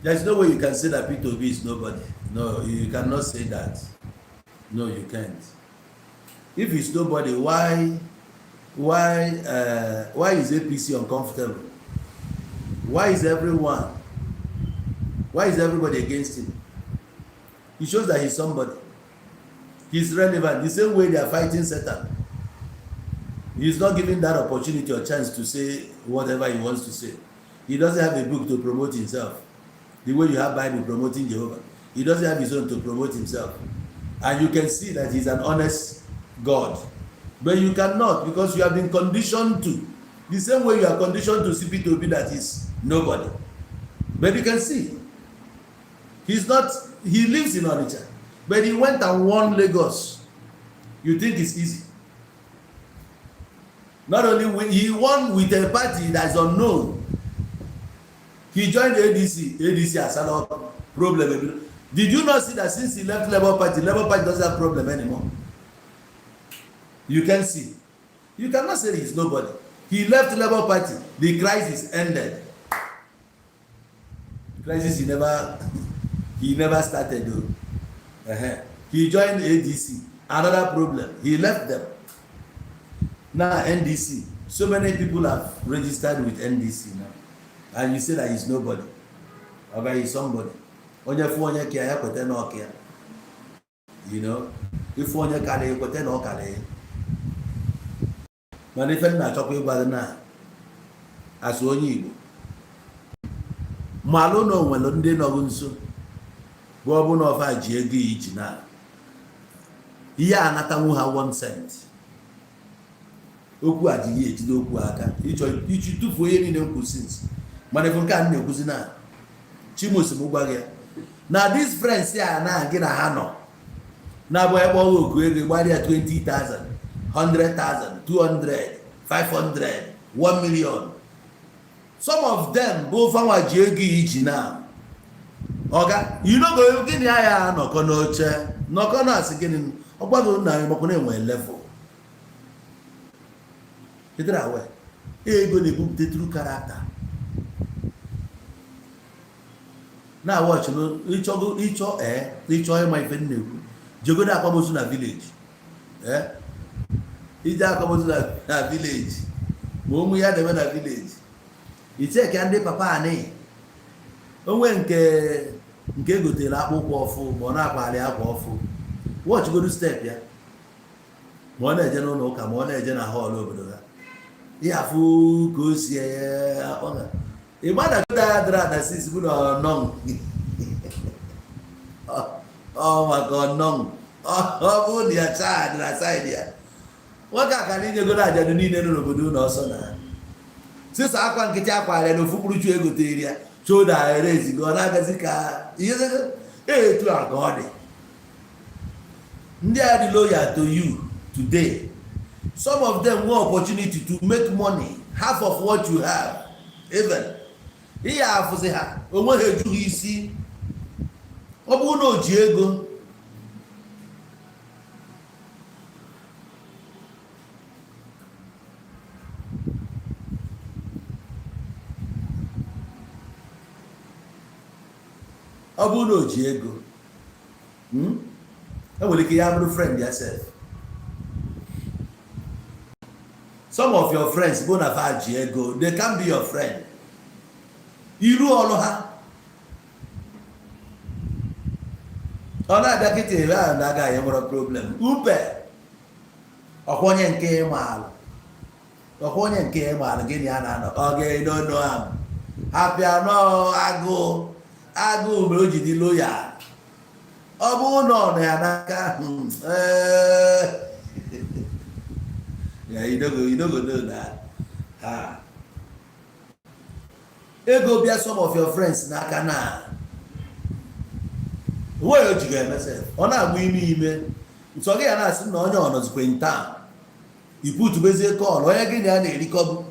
There's no way you can say that P2B is nobody. No, you cannot say that. No, you can't. If it's nobody, why is APC uncomfortable? Why is everybody against him? He shows that he's somebody. He's relevant. The same way they are fighting Satan. He's not given that opportunity or chance to say whatever he wants to say. He doesn't have a book to promote himself. The way you have Bible promoting Jehovah. He doesn't have his own to promote himself. And you can see that he's an honest God. But you cannot, because you have been conditioned to. The same way you are conditioned to see P2B that is nobody. But you can see, he lives in Onitsha. But he went and won Lagos. You think it's easy? Not only he won with a party that is unknown. He joined ADC. ADC has had a problem. Did you not see that since he left Labour Party doesn't have problem anymore? You can see. You cannot say he's nobody. He left Labour Party. The crisis ended. Crisis he never started though. He joined ADC. Another problem. He left them. Now NDC. So many people have registered with NDC now, and you say that he's nobody, or he's somebody. Onye fu onye kia ya kwete na okia. You know, if onye kale kwete na okale. Man ife na chokwa igwa na as onye Igbo. Malo no nwelo ndị nọ nso. Bụ ọ bụ na ofa ji ego iji na. Ihe anatanwu ha 1 cent. Okwu adịghị ejide okwu aka. Ichi tufu onye niile nkwu since. Mana ife nke a na-ekwuzi na Chimosi m gwa gị. Na these friends ya na gị na ha nọ. Na bụ ebe ọrụ oku ego gbarịa 20,000, 100,000, 200, 500, 1 million. Some of them go fanwa ji ego iji na. Oga, you know go gịnị ya nọkọ n'oche. Nọkọ na asị gịnị ọgbago na ịmakọ na-enwe level. Ịdịrị awe. Ego na-ebupụta true character. Na watch no ịchọ ịma ife nnekwu. Jegodo akwamozu na village. Ije akwamozu na village. Ma ụmụ ya debe na village. Iche ka ndị papa anyị. Onwe nke egotere akpụkwọ ọfụ ma ọ na-akpali akwa ọfụ. Watch godu step ya. Ma ọ na-eje n'ụlọ ụka ma ọ na-eje na hall obodo ha. Ihe afụ ka o si akpọga. Ịgbada goda dra sis bụ na nọng. Maka ọnọng. Ọ bụ ya child na side ya. Nwoke aka na inyegodo ajadu niile n'obodo na ọsọ na. Sisa akwa nkịtị akwara na ofu kpuruchu egotere ya. Choda erezi go na-agazi ka ihe etu a ka ọ dị. Ndị a dị loyal to you today. Some of them want opportunity to make money, half of what you have. Even. Ihe afụzi ha, onwe ha ejughị isi. Ọ bụ na o ji ego. Ọ bụ na o ji ego. Enwere ike ya bụrụ friend yourself. Some of your friends bụ na fa ji ego, they can be your friend. Iru ọlụ ha. Ọ na-abịa kịta ebe ahụ na-agaghị nwere problem. Upe. Ọkwa onye nke ịmaalụ. Ọkwa onye nke ịmaalụ gịnị a na-anọ. Ọ ga-edodo ahụ. Hapịa nọ agụụ. Agụụ mere o ji dị loyal. Ọ bụ na ọ nọ ya n'aka. Yeah, you don't go know that. Ego bịa some of your friends n'aka na. Uwe ya ojigo emesef. Ọ na-agba ime. Nsọ gị ya na-asị na onye ọnọzikwe nta. Iputu bezie kọl, onye gị na ya na-erikọbụ.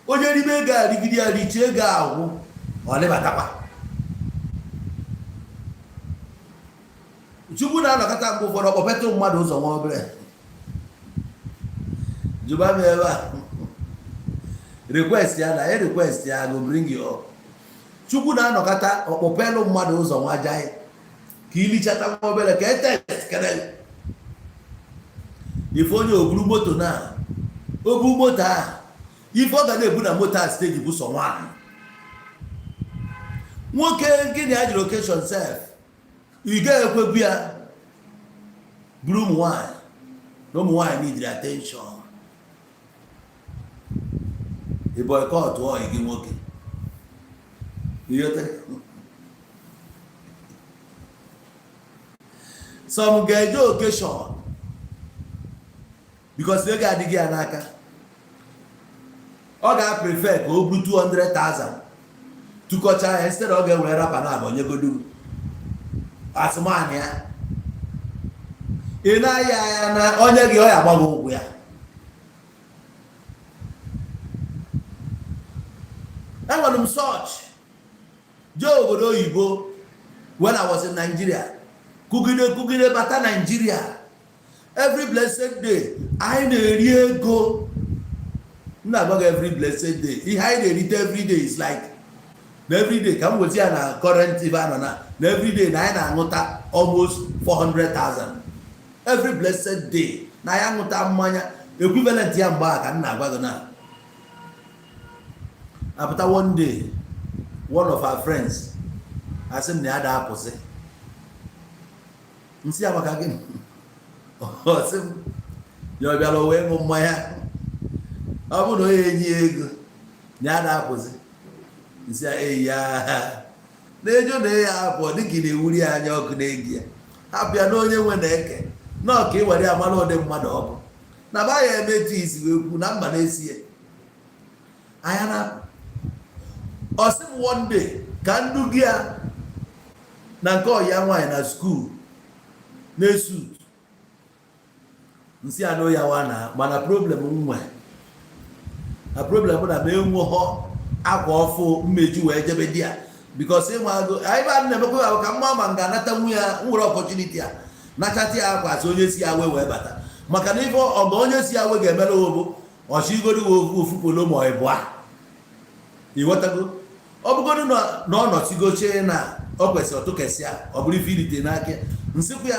Onye ribe ego arigide ya riche ego ahụ. Ọ lịbatakwa. Chukwu na-anọkọta mgbe ụfọdụ ọkpọpetụ mmadụ ụzọ nwa obere. Juba m ebe a. Request ya na request ya go bring you up. Chukwu na-anọkọta ọkpọpelụ mmadụ ụzọ nwa ajaghị. Ka ilichata nwa obere ka etest kere. Ife onye oburu moto na. Obu moto a. Ife ọ ga na-ebu na moto a stage bụ sọ nwaanyị. Nwoke gịnị ya ji location self. Ị ga-ekwebu ya buru ụmụ nwaanyị na ụmụ nwaanyị need attention. Ị boycott ọ gị nwoke. Some ga-eje occasion because ego adịghị ya n'aka. Ọ ga-prefer ka o buru 200,000 tụkọcha ya instead ọ ga-ewere rapa na abụ onyegodu asụmanụ ya. Ị na-aya ya na onye gị ọ ya agbaghị ụgwọ ya. Enwere m search jee obodo oyibo when I was in Nigeria. Kugide bata Nigeria. Every blessed day anyị na-eri ego. M na-agbaghị every blessed day. Ihe anyị na-erite every day is like na every day ka m wezi ya na current ebe anọ na every day na anyị na-aṅụta almost 400,000 every blessed day na ya aṅụta mmanya equivalent ya mgbe a ka m na-agwa gị na After one day, one of our friends asked him the other opposite. Nsi amaka gị ọsị m ya ọ bịara wee ṅụ mmanya ọ bụ na onye enyi ego ya na-apụzi nsi eyi ya na-ejo na ya apụ dịka na-ewuri anya ọkụ na-egi ya hapụ ya na onye nwe na-eke na ọka ịwere amala ụdị mmadụ ọkụ na ba ya emetụ isi wee kwu na mba na-esi ya anya na ọsị m one day ka ndu gị ya na nke ọya nwaanyị na skuul na-esut nsị anụ ya wana mana problem nwe na problem na ma enweghọ akwa ọfụ mmeju wee jebe di ya bikos ịnwe agụ anyị ba na-emekwa ya ka mma ma nga anata nwu ya nwere ọpọchuniti ya nachata ya akwa asị onye si ya wee bata maka na ife ọga onye si ya wee ga-emere obo ọchịgoro ofu polo ma ọ bụa ighọtago ọ bụgodu na ọ nọtigoche na ọ kwesịrị ọtụkesịa ọ bụrụ ife irite n'aka nsikwu ya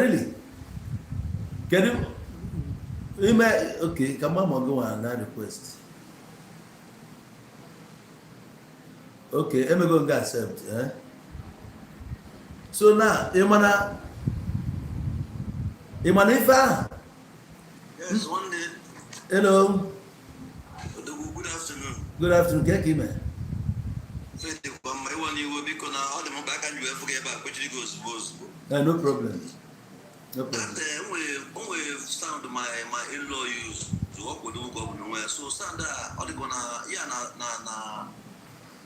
really kedu ime okay ka mama go on that request okay emego nga accept so now imana ife ahụ yes one day hello good afternoon good afternoon get him so the my one you will be gonna all the more back and you ever get back which goes no problem no problem that we sound my in-law use to work with the governor so sound all the gonna yeah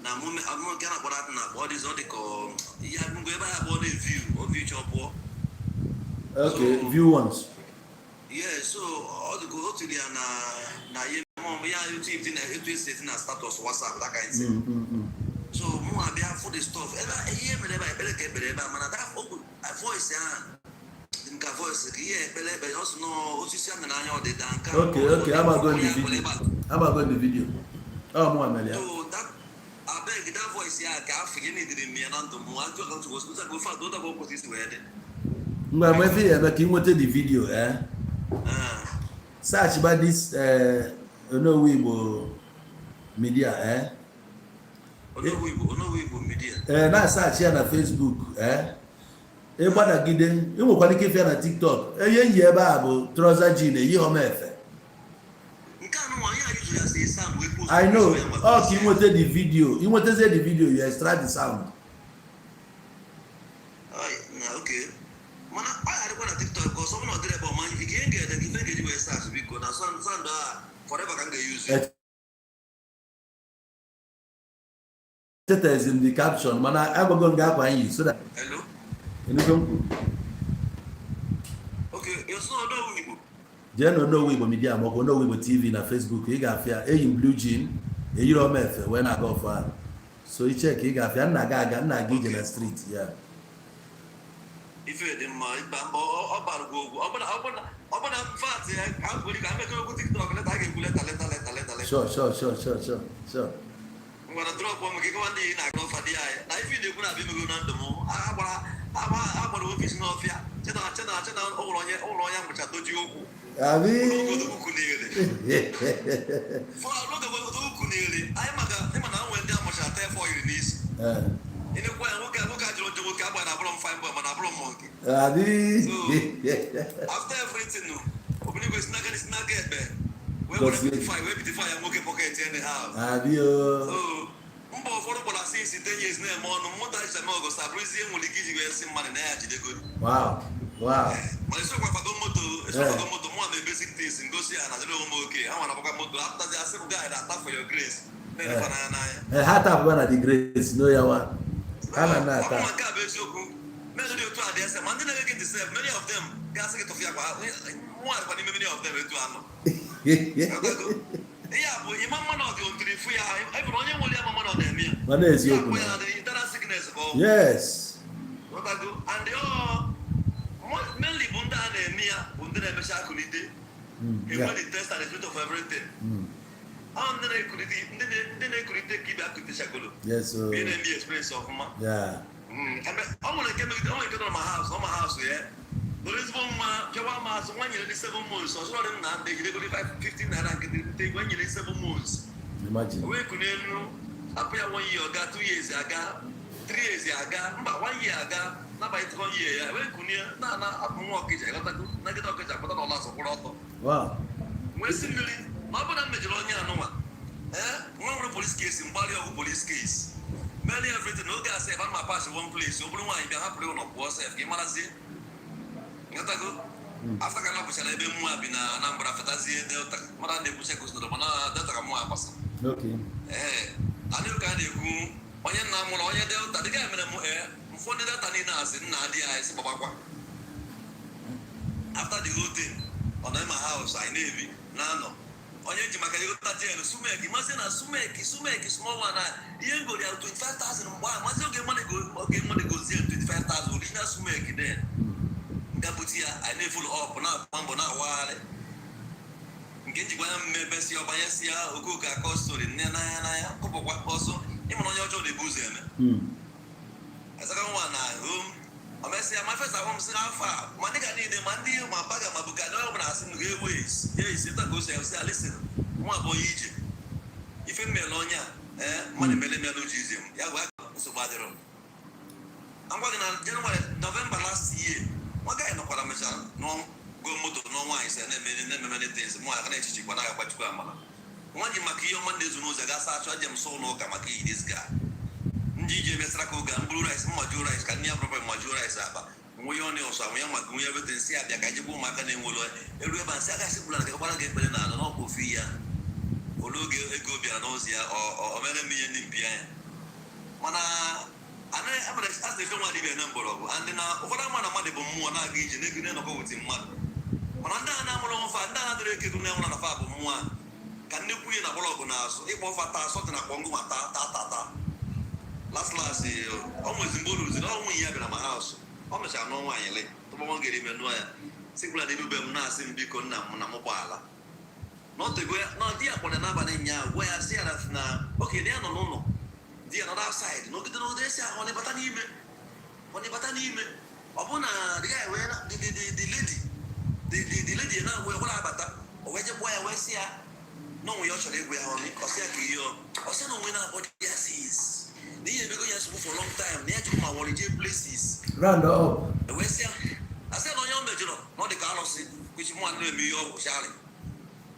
na moment I'm not gonna put that na what is all the call yeah I'm going to have a view of future poor okay so, view once yeah so all the go to the na yeah you team it is setting a status WhatsApp that kind of thing so mo abi for the stuff hear me never get man that voice nka voice here bele also no osisi am na anya o de danka okay I'm going the video oh mo amelia so that I beg that voice here ka afige ni dire mi na ndo mo ajo ka to hospital go fa do that go this way de ngwa mo fi e make inwote the video search by this Onowibo media Onowibo media na search ya na Facebook ịgbadagide ịnwekwara ike ife na TikTok ihe nyi ebe a bụ trouser jean eyi homefe I know ka inweta the video inwetazie the video you extract the sound okay mana I don't want TikTok because someone not there about man if you can't get the even get you start because na sound forever can get use it it is in the caption mana agbago nga akwa yi so that hello okay you saw Onowibo je no Onowibo media ma ko Onowibo TV na Facebook ị ga-afịa eyi blue jean eyi homefe when I go for so you check ị ga-afịa nna ga ije na street yeah ife dị mma ịba ọbarụgo ogwu ọbụna fat ya ka gwere ka emekọ okwu TikTok leta a ga-ekwu leta sure ngwana drọp ọmụ gị gwa ndị na-agụ ọfa dị anyị na ife na-ekwu na abịa emego na ndụ m agbara ofis n'ọfịa chena ụlọ onye mgbecha doji okwu okwu n'ele anyị maka ịma na nwe ndị amụcha ta efọ iri n'isi ịnekwa ya nwoke ajụrụ njọ nwoke agba na abụrụ m fine boy mana abụrụ m monkey so after everything obiligwe sinaka ekpe wee were bitify ya nwoke pocket in the house so mba ụfọdụ kpọrọ asị isi 10 years na-eme ọnụ mmụta achịcha ọgụ sabrụzie nwere ike iji wee si mmadụ na ya jidego mana esokwa kwado moto mụ na basic things ngosi ya na dịrị ụmụ oke ha nwara agbakwa moto apụtazi asị bụ gaghị ata for your grace na-elekwa n'anya ha tapụwa na the grace no ya wa ha na ata nke a bụ eziokwu mmadụ dị otu a dị ese ma ndị na-ege ntị sef many of them ga-asị gị tụfịa kwa mụ adịkwa n'ime many of them etu anọ ihe a bụ ịma mmanụ ọdị ontiri ifu ya ebụrụ onye nwere ya ma mmanụ ọdị eme ya mana eziokwu ya na internal sickness ka ọ yes and mainly bụ ndị a na-eme ya bụ ndị na-emecha akụlite enwe the test and the spirit of everything ahụ ndị na-ekulite ka ibe akụlitechagolo ị na-eme experience ọfụma ọ nwere nke nọ ma haus ya Police bomb, Jawamas, 1 year in 7 months, or so than they did 15 and take 1 year in 7 months. Imagine. We couldn't know up here 1 year ago, 2 years ago, 3 years ago, but 1 year ago, not by 1 year. We couldn't up mortgage. I got to get a put on loss of water. Wow. We simply, Mabana Majolonia, no one. One police case in Bali of police case. Many everything, no gas, if I'm a pass one place, so blue wine, you have to on a boss, if you want to see. After I was a little more in a number of fantasy, Madame de Pusecos, the Mana, that are more pass. Okay. I knew kind of who, when you're not more on your delta, the game for the Taninas in Nadia is Baba. After the whole thing, on my house, I navy, Nano. On your Jimakayota, Sumeki, Masina, Sumeki, small one. You go there 25,000. Why must you get money goes there 25,000? Lina Sumeki then. Gabutia, I never full up, not Pambona Wale. Get you one members of Bayasia, Ukuka Costo, Nana, Copo also, even on your jolly bosom. As I go on, my first home is how far. Manica need a Mandi, my bag, my book, I don't ask him to get ways. Yes, if that goes, I'll listen. One boy, Egypt. If you Melonia, money Melogism, Yawa, so bad. I'm working on January, November last year. What guy no Parmesan, no go motor, no wines, and many things. More connected when I watch Grandma. One you Makio Mondays knows that I saw them so no Kamaki, this guy. DJ Mestraco, Blue Rice, Majura is can never Majura is up. We only also, we are everything, see, I can't go Macan and Wolo. Everyone said, I said, I want to get Belena, no Kofia, or Gobia, Nosia, or many million in Pian. Mana, and I have asked the don't even number of, and then over a man of money, but more not each and every name of what's in one. When I'm done, I'm alone for another kid to never on a fab of one. Can you put in a blog on us? If of a task on a Congo, ta. Last almost in Bulu, no one here in my house. Almost I know why I late. The one get him and why. Simply they do be nice in Bicon Namopala. Not the way, not dear for another name, where I see that now. Okay, they are no. They are not outside. No, they say on a batanime. On a batanime. Upon the guy where the lady now where what or where you boy, where see no, we actually we are on it. Or send a winner what yes is. Because for a long time, they actually my holiday places. Round up. I said, no, young major, not the Carlos, which one will be your Charlie.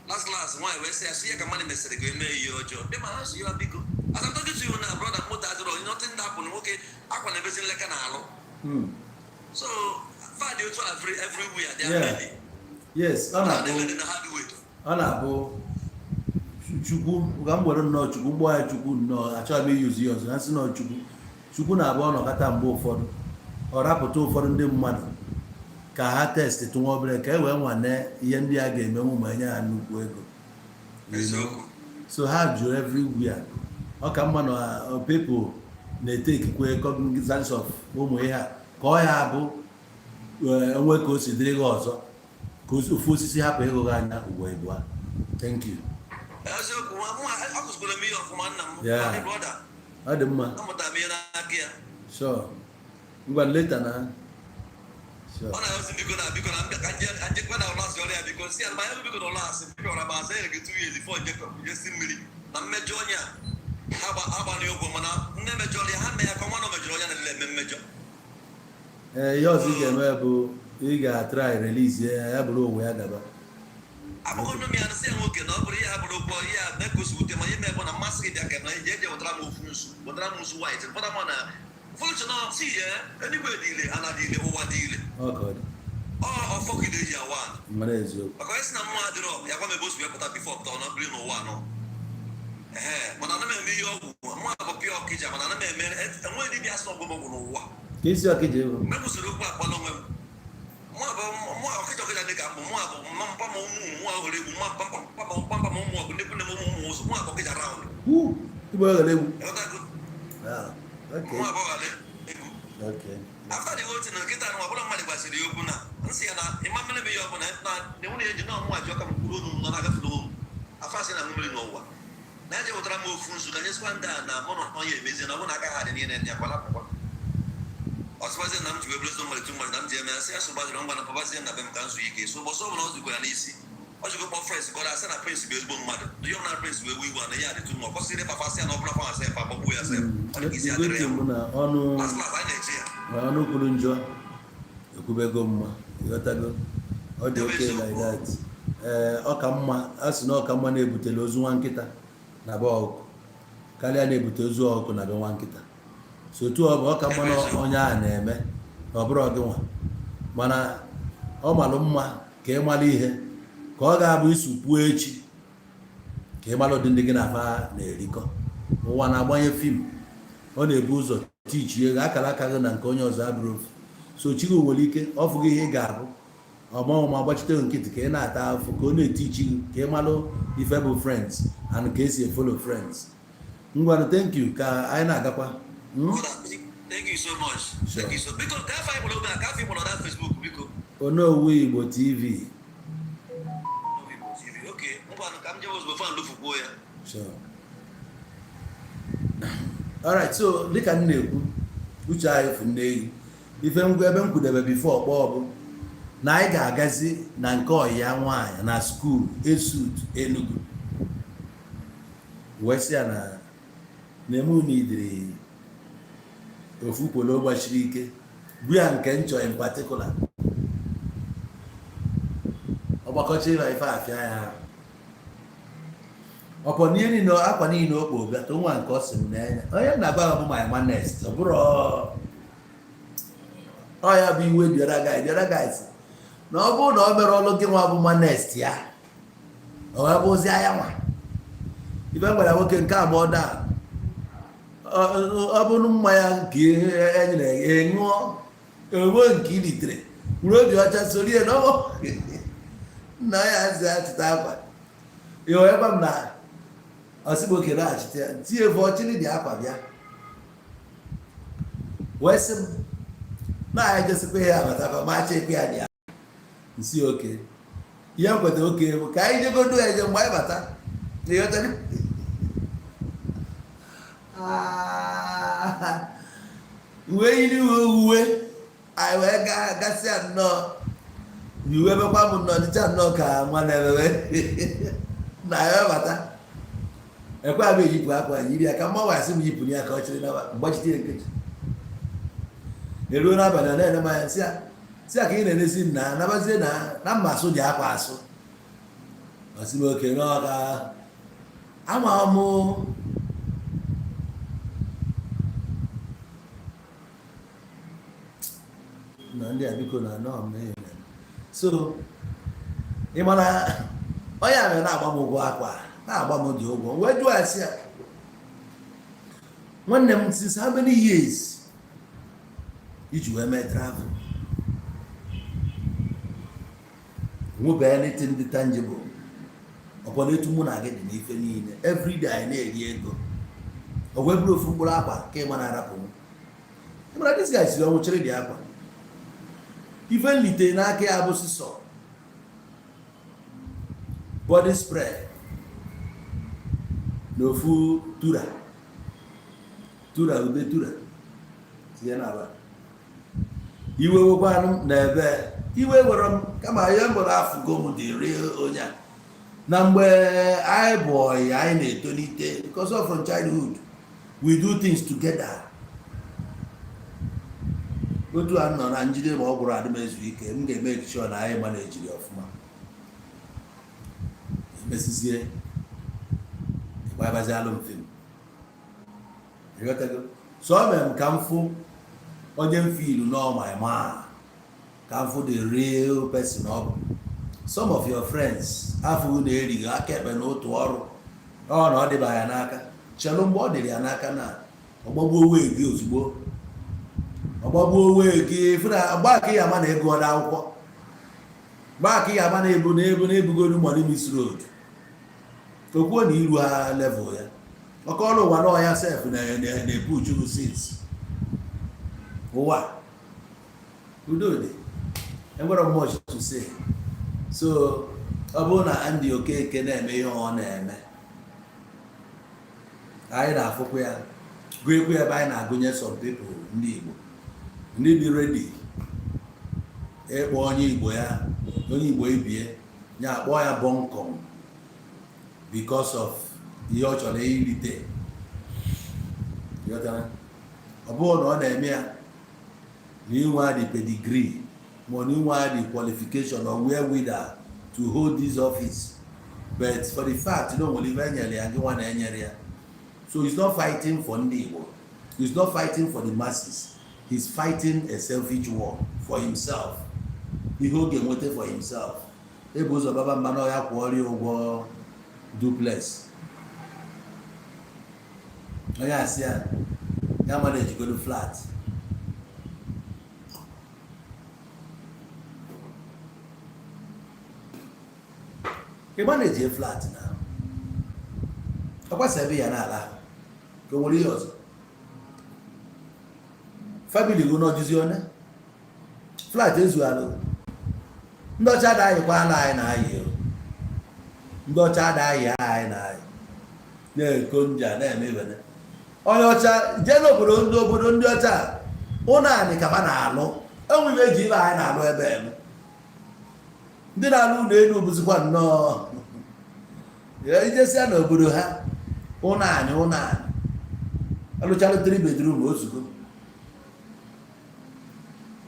Last, why we say, I see a money message again, your job. They must you are big. As I'm talking to you now, brother, nothing happened. Okay, I can never see like an aloe. So, find you everywhere. They are ready. Yes, honorable. Chukwu ga m were nnọọ Chukwu mgbe ya Chukwu nnọọ achọghị m iyuzi ọzọ na sị nọọ Chukwu na-abụ ọnọkọta mgbe ụfọdụ ọ rapụta ụfọdụ ndị mmadụ ka ha test tụnwa obere ka e wee nwane ihe ndị a ga-emenwu ma enye ha nnukwu ego so ha jụrụ everywhere ọ ka mma na people na-ete ikikwe cognizance of ụmụ ihe a ka ọ ya bụ enwe ka o si dịrị gị ọzọ ka ofu osisi hapụ ịghụ gị anya ugbo ịbụa. Thank you. Yeah. I don't mind. Sure. But later now. Sure. Yours is a you got try release ya bụrụ onwe ya gaba. Abụghị m ya nsị nwoke na ọ bụrụ ihe abụrụ ụgbọ ihe a na-egosi ute ma ihe mebe na mmasị gị bịa ka na eje wetara m ofu nsu wetara m nsu white fọdụ ma na fọlụchọ na si ya enigwe dị ile ana dị ile ụwa dị ile ọfọgide ji awa maka onye si na mma adịrọ ya gwa m ebe o si wepụta bifọ pụta ọ na biri n'ụwa anọ mana ana m eme ihe ọgwụ mụ abụ pịa ọkịja mana ana m eme enweghị dibịa asọ ọgwụgwụ n'ụwa mgbe m soro okwu akpọrọ onwe m mwa ọkịja ọkịja dị ka mbụ mwa bụ mpa ma ụmụ mwa ọhụrụ egwu mwa pampa ma ụmụ ọgụ ndị kwune m ụmụ ụzọ mwa bụ ọkịja raụnd mwa bụ ọghara egwu afta dị otu na nkịta na ọbụla mmadụ gbasiri okwu na nsị ya na ịma mmiri bụ ya ọbụla na nwunye eji na ọmụ ajụ ọka m kwuru onu nọ na-agafe n'omu afọ asị na mmiri n'ụwa na eje wetara m ofu nzu ka nyeskwa ndị a na mụ na onye emezie na ọ bụ na aka ha dị niile ndị akwala pụkwa ọsịbazie na m ji webụlezi mmadụ tu mmadụ na m ji eme asị ya sụbaziri ngwa na papazie na be m ka nzu ike so ụbọchị ọbụla ọ zụkwa ya n'isi ọ jikọ kpọ frens ka ọ asị na prins bụ ezigbo mmadụ ndị ọbụla prins bụ ewu iwu na ya adịtụ mma ọ kwụsịrị papasị ya na ọbụla fa sef agbagbuo ya sef ọ dịka isi adịrị ya asịlas anyị na-eji ya ọnụ kwuru njọ ekwubego mma ịghọtago ọ dị oke like that ọ ka mma a sị na ọ ka mma na-ebutele ozu nwa nkịta na be ọkụkọ karịa na-ebute ozu ọkụkọ na be nwa nkịta so otu ọ bụ ọ ka mma na onye a na-eme na ọ bụrụ gị nwa mana ọ malụ mma ka ị malụ ihe ka ọ ga-abụ isu puo echi ka ị malụ ụdị ndị gị na afa na-erikọ ụwa na-agbanye fim ọ na-ebu ụzọ tichie gị akara aka gị na nke onye ọzọ abụrụ ofu so chi gị nwere ike ọ fụghị ihe ị ga-abụ ọma gbachite nkịtị ka ị na-ata afọ ka ọ na-etichi gị ka ị malụ ife bụ friends and ka esi efolo friends ngwanụ thank you ka anyị na-agakwa. Thank you so much. Sure. Thank you so much. Because that five people over, that people on that Facebook, because. Onowu Igbo TV. Onowu Igbo TV. Okay. I'm just going to look for boy. Sure. All right. So, dịka m na-ekwu uche anyị fụ ndị ife ngwa ebe m kwudebe before kpọọ bụ na anyị ga-agazi na nke ọya nwaanyị na skuul Esut Enugu wee sị ya na eme unu idiri ofu polo gbachiri ike bụ ya nke nchọ in particular ọgbakọcha ịba ife afịa ya ọpọ n'ihe niile akwa niile okpo bịa to nwa nke ọ sị m n'anya onye na-agba bụ my manest ọ bụrụ ọ ya bụ iwe dịara guys na ọ bụrụ na ọ mere ọlụ gị nwa bụ manest ya ọ wee bụ ozi anya nwa ife gwara nwoke nke abụọ daa ọ bụrụ mmanya nke enyere ṅụọ enwe nke ilitere wuru obi ọcha sorie n'ọgbọ nna ya zi achịta akwa iwe ebe m na ọsịgboke na-achịta ya tie efe ọchịrị dị akwa bịa wee sị m na-anya jesikwa ihe abatafa ma acha ekwe ya dị ya nsi oke ihe m kweta oke bụ ka anyị jegodo ya eje mgbe anyị bata ịghọtara uwe yiri uwe anyị wee gasịa nnọọ iwe bekwa m nnọọ dịcha nnọọ ka nwa na-emewe na ya bata ekwe abụ eyipụ akwa yiri ya ka mma wasị m yipụ ya ka ọ chịrị na mgbachite ya nkeji eruo n'abalị na-ene m anya si a ka ị na-enesi m na nabazie na mma asụ dị akwa asụ ọsị m oke n'ọka ama mụ na ndị a biko na anọ m so ị mana onye ahụ na-agba m ụgwọ akwa na-agba m dị ụgwọ wee jụọ asị ya nwanne m since how many years iji wee mee travel nwebe anything dị tangible ọkwado etu mụ na gị dị n'ife niile everyday anyị na-eri ego ọ wee bụrụ ofu mkpụrụ akwa ka ịma na-arapụ m ịmara dis guy siri ọnwụ chịrị dị akwa ife nlite n'aka ya bụ sisọ body spray na ofu ude tura tinye n'aba iwe wekwanụ na ebe iwe were m kama ya mgbere afụgo m dị rie onye a na mgbe anyị bụ ọyị anyị na-etolite because of from childhood we do things together. Otu a nọ na njide ma ọ bụrụ adịmezu ike m ga-eme sure na anyị ma na-ejiri ọfụma emesizie ịgbabazi alụ mfe so ọ mere m ka m fụ onye m fiilu my man ka m fụ the real person ọ bụ some of your friends afọ na-erighị aka ekpe n'otu ọrụ ọ na ọ dịba ya n'aka chelụ mgbe ọ dịrị ya n'aka na ọgbagbuo wee gị ozugbo ọgbagbuo wee gị fụna gbaka ya ama na ego ọda akwụkwọ gbaka ya ama na ebugoro money miss road okwuo na iru ha level ya ọkọ ọrụ ụwa na ọya sef na-ebu uju since ụwa udo dị enwere much to say so ọ bụrụ na Andy Okeke na-eme ihe ọ na-eme anyị na-afụkwa ya gụekwa ebe anyị na-agụnye some people ndị Igbo ndị dị ready ịkpọ onye Igbo ya onye Igbo ibie ya akpọ ya bonkom because of ihe ọ chọrọ irite. Ọ bụrụ na ọ na-eme ya na inwe the pedigree ma na inwe the qualification or wherewithal to hold this office, but for the fact you know Oliver enyere ya gị nwa na-enyere ya, so he's not fighting for ndị Igbo, he's not fighting for the masses, he's fighting a selfish war for himself. Ihe ọ ga-enweta for himself. Ebe ụzọ baba mba na ya kwụọrọ ụgwọ duplex, onye asị ya manage go to flat. He manage a flat now. Ọkwasa ebe ya n'ala ka o nwere ihe ọzọ. Family go n'ọjụzi onye flat ezu alụ. Ndị ọcha adaghịkwa ala anyị na-ayị, ndị ọcha adaghị anyị na-ayị na-eko nja na-emebene. Onye ọcha jee n'obodo ndị ọcha ụlọ anyị ka ba na-alụ, enweghị eji ibe anyị na-alụ ebe eme. Ndị na-alụ ụlọ elu bụzikwa nnọọ ijesia n'obodo ha ụlọ anyị alụchalụ 3 bedroom ozugbo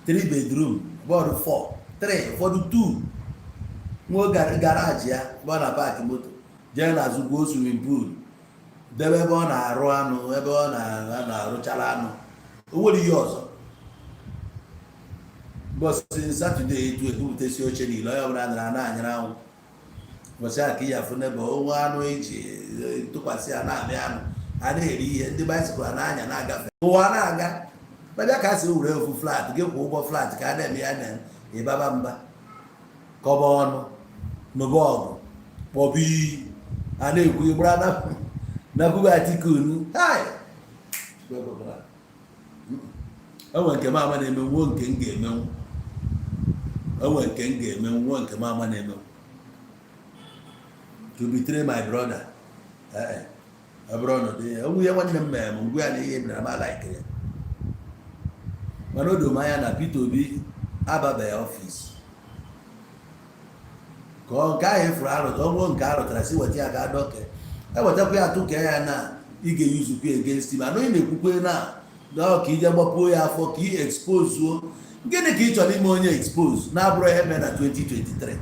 3 bedroom bọọdụ 4 3 ụfọdụ 2 nwe garaji ya ebe ọ na paakị moto jee n'azụ gwuo swimming pool debe ebe ọ na-arụ anụ ebe ọ na-arụchala anụ. O nwere ihe ọzọ. Ụbọchị Satọde etu ebupụtasi oche niile onye ọbụla nara na-anyere anwụ. Ụbọchị a ka ihe afụ n'ebe onwe anụ eji tụkwasị ya na-amị anụ a na-eri ihe, ndị baisikụl na-anya na-agafe ụwa na-aga. Babịa ka a sị were ofu flat gị kwụ ụgwọ flat ka a na-eme ya na ịbaba mba kọba ọnụ n'ụba ọgụ maọbụ iyi a na-ekwu ịgbara na bụba Atiku enwe nke m ama na-eme nwuo nke m ga-emenwu, enwe nke m ga-emenwu nwuo nke m ama na-emenwu to betray my brother. Bụrụ ọnọdụ ya onwe ihe nwanne m mere m ngwa ya na ihe bịara m ala ikere, mana o doo m anya na Peter Obi ababeghị ọfịs ka ọ nke ahụ efuru arụta ọnwụ nke arụtara si weta ya ga dọke ewetakwa ya tụka ya na ị ga-eyuzukwa against him. Anụ ị na-ekwukwe na ka ije gbapuo ya afọ ka ị expozuo. Gịnị ka ị chọrọ ime onye expose na-abụrụ ihe mere na 2023?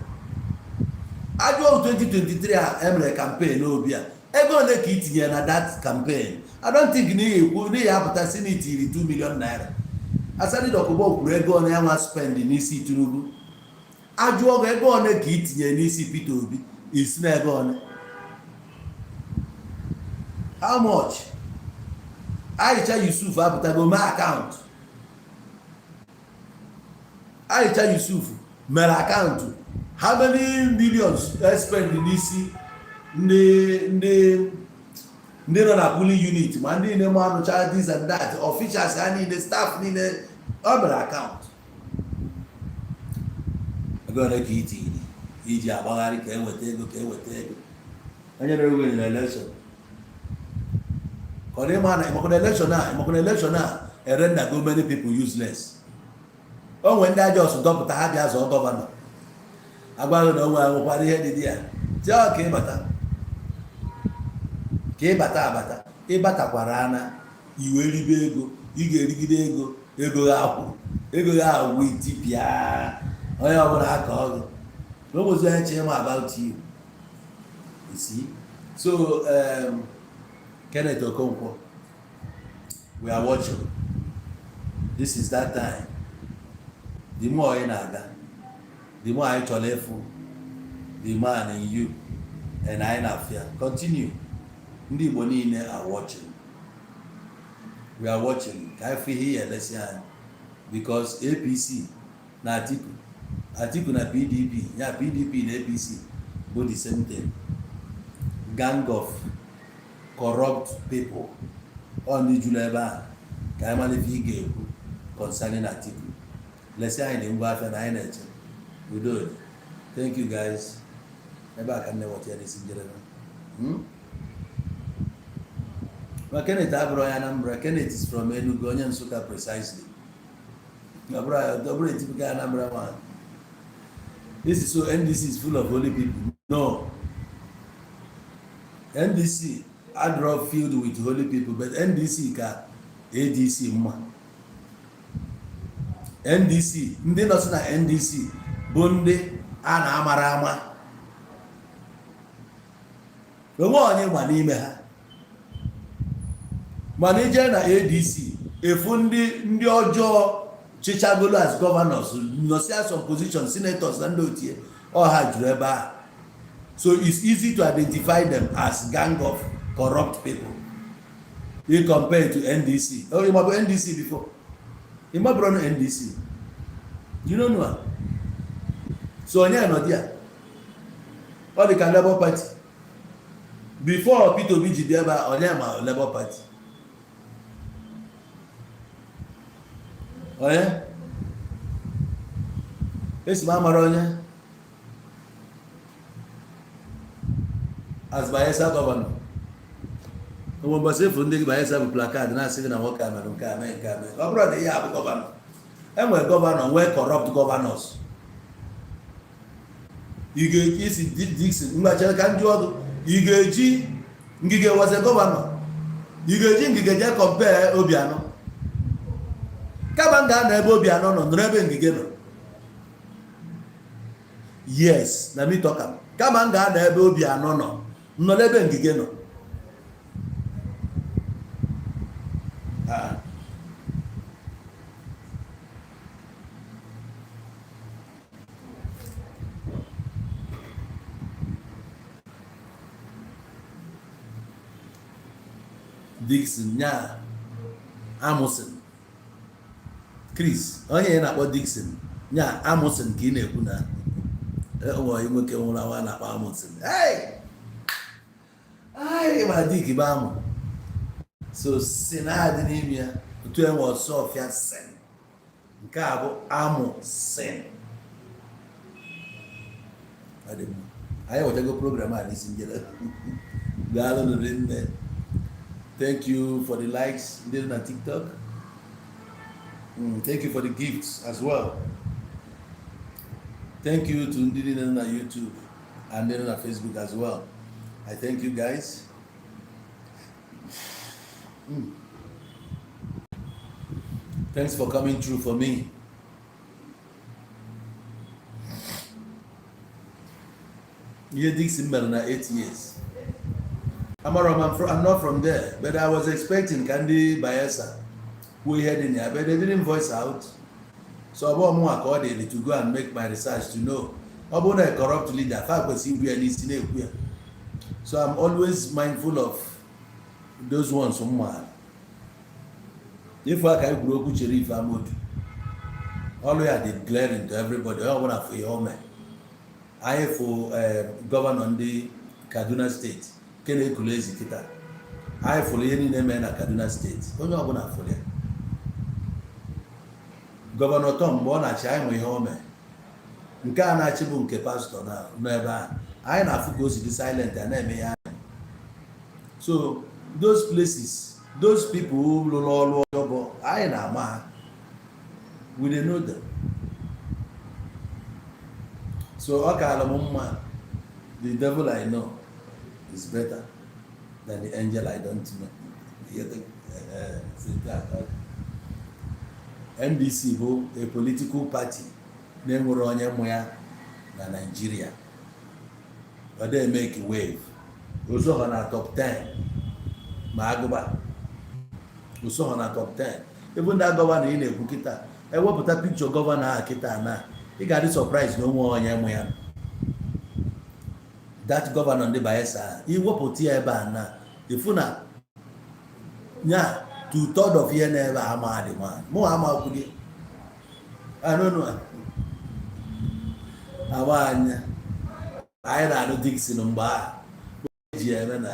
Ajụọ 2023 a emere campaign Obi a ego ole ka ị tinye na that campaign? I don't think na ihe ekwu n'ihi apụta si na itiri 2 million naira. Asadi Dokubo kwuru ego ole ya nwa spend n'isi Tinubu. Ajụọ ego ole ka ị tinye n'isi Peter Obi, isi na ego ole? How much? Aisha Yusuf apụtago mee akaụntụ. Aisha Yusuf mere akaụntụ. How many millions spend n'isi ndị nọ na polling unit ma ndị niile ma anụcha this and that officials ha niile staff niile ọ mere akaụntụ. Ego ole ka itiri iji agbagharị ka enweta ego onye na-ewe na election ka ọ dị ma na ịmakwana election a erenda go many people useless. O nwere ndị ajọ ọsụ dọpụta ha bịa zọọ gọvanọ agbaghị na onwe nwụkwara ihe dị ya jee ka ịbata ịbatakwara ana iwe ribe ego ị ga-erigide ego ya agwụ itipịa onye ọbụla aka ọgụ n'obozi onye chema about you see. So Kenneth Okonkwo, we are watching. This is that time. The more ị na-aga, the more anyị chọrọ efu the man in you and anyị na-afịa. Continue. Ndị Igbo niile are watching. We are watching. Ka anyị fụ ihe ya elesi anyị because APC na Atiku na PDP ya PDP na APC bụ the same thing. Gang of corrupt people. Ọ ndị jụrụ ebe a ka anyị mara ife ị ga-ekwu concerning Atiku. Lesi anyị dị ngwa afịa na anyị na-eche udo. Thank you guys. Ebe a ka nne wọta ya n'isi njedebe. Kenneth abụrụ onye Anambra. Kenneth is from Enugu, onye Nsụka precisely. Double typical number one. This is so NDC is full of holy people. No. NDC Adro filled with holy people, but NDC ka ADC mma. NDC, ndị nọ na NDC bụ ndị a na-amara ama. Onwe onye gba n'ime ha. Mana ije na ADC, efu ndị ọjọọ chichagolo as governors, nosia some position, senators na ndị otie, all ha juru ebe a. So it's easy to identify them as gang of corrupt people. You compare to NDC. Oh, you remember NDC before? You remember NDC? You don't know. So onye no there. All the Labour Party. Before Peter Obi ji there ba onye ma Labour Party. Onye? Esi ma mara onye? As Bayelsa governor. Omo bose fu ndị Bayelsa bụ placard na-asị gị na nwoke a mere nke a mee nke a mee. Ọ bụrụ na ihe abụ gọvanọ. Enwere gọvanọ nwee corrupt governors. Ị ga-eji isi Dixon mgbachere ka ndị ọdụ ị ga-eji ngige wase gọvanọ. Ị ga-eji ngige je compare Obianọ. Kaba nga na ebe Obianọ nọ nọrọ ebe ngige nọ. Yes, na me talk am. Kaba nga na ebe Obianọ nọ nọrọ ebe ngige nọ. Dixon nya Amusin Chris onye na-akpọ Dixon nya Amusin ka ị na-ekwu na onwe nwoke nwụrụ anwa na-akpọ Amusin. Ma dik ba amụ so si na adị n'ime ya otu enwe ọsọ ọfịa sen nke a bụ Amusin. Anyị wetago program a n'isi njere gaalụ nụrụ nne. Thank you for the likes on TikTok. Thank you for the gifts as well. Thank you to ndị on YouTube and on Facebook as well. I thank you guys. Thanks for coming through for me. Ihe Dixon mere na 8 years. I'm not from there, but I was expecting Kandi Bayelsa, who had in there, but they didn't voice out. So I want more accordingly to go and make my research to know about a corrupt leader. So I'm always mindful of those ones somewhere. If I can grow Kucheri Famud, always I declaring to everybody, I want to for your man. I for governor on the Kaduna State. Kenneth kulezi kita. I follow any name na Kaduna State. Onye ọbụla follow. Governor Tom bụ ọ na-achị anyị nwe ihe o mee. Nke a na-achị bụ nke pastor na n'ebe a. Anyị na-afụ ka o si dị silent a na-eme ya. So those places, those people who lụrụ ọrụ ọjọọ anyị na-ama ha. We dey know them. So ọ kaala m mma. The devil I know is better than the angel I don't know. NDC bụ a political party na-enwere onye mmụ ya na Nigeria. Ọ dey make wave. Oso ha na top 10 ma agụba. Oso ha na top 10. Ebe ndị gọvanọ ị na-ekwu kịta, ewepụta picture gọvanọ a kịta na ị ga-adị surprise na onwe onye mmụ ya. That governor ndị Bayelsa, iwepụta ya ebe a na ifu na nya 2/3 of ihe na ebe a ma dị nwa mụ ama okwu gị anụnụ awa anya anyị na-anụ Dixon mgbe a ji eme na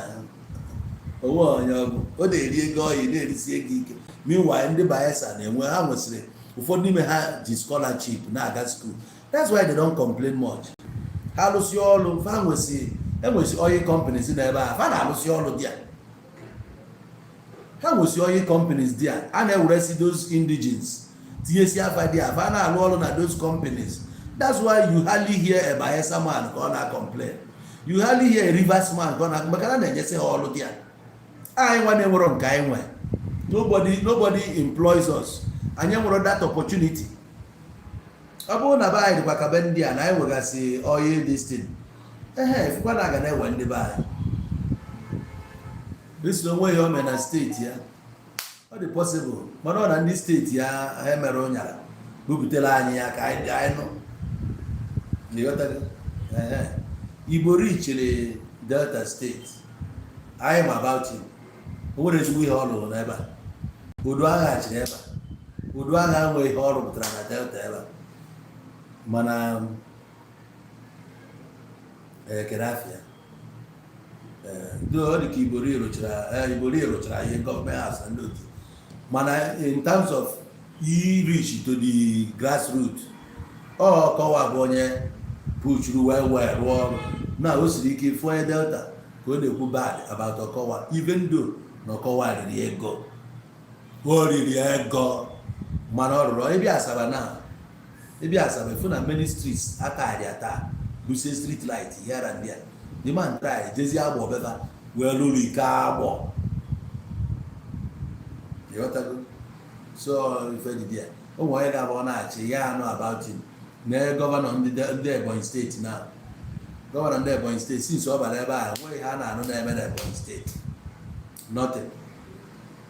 onwe onye ọgwụ ọ na-eri ego oyi na-erisi ego ike. Meanwhile ndị Bayelsa na-enwe ha nwesịrị ụfọdụ n'ime ha ji scholarship na-aga school. That's why they don't complain much. Ha lụsị ọrụ fa enwesi oil companies n'ebe a fa na-alụsị ọrụ dị a. Ha nwesi oil companies dị a na-eweresi those indigens TSC Afadia, Havana, all of those companies. That's why you hardly hear a Bayelsa man gonna complain. You hardly hear a Rivers man gonna just say all of that. I want to run Kaiwe. Nobody employs us. And you want that opportunity. Abo na buy the Bakabendi and I will say, oh yeah, this thing. If one are gonna win the buy. This is the way you're in a state here. How is possible? But not in this state here, I am a ronya. Who tell I know. The other Ibo reach the Delta State. I am about him. What is we all over ever? Udwanga never. Udwanga way all over Delta ever. Mana Kerafia. Do the Kibori Rochra, government house and look. Mana in terms of reach to the grassroots. Oh, Kawabonye, push you well. Now, what's the key for a Delta? Go to go bad about Okonkwo, even though Okonkwo did go. What did go? Manoro, maybe as now. Maybe as a phone many streets, Atariata, Lucy street light here and there. The man tried, Jesse Abo, better, well, Luli Cabo. You got to go? So, if I did there, oh, why have one actually? Yeah, I know about him. Now, governor on the Ebonyi State now. Governor on the Ebonyi State, since over there, why Hannah no name Ebonyi State? Nothing.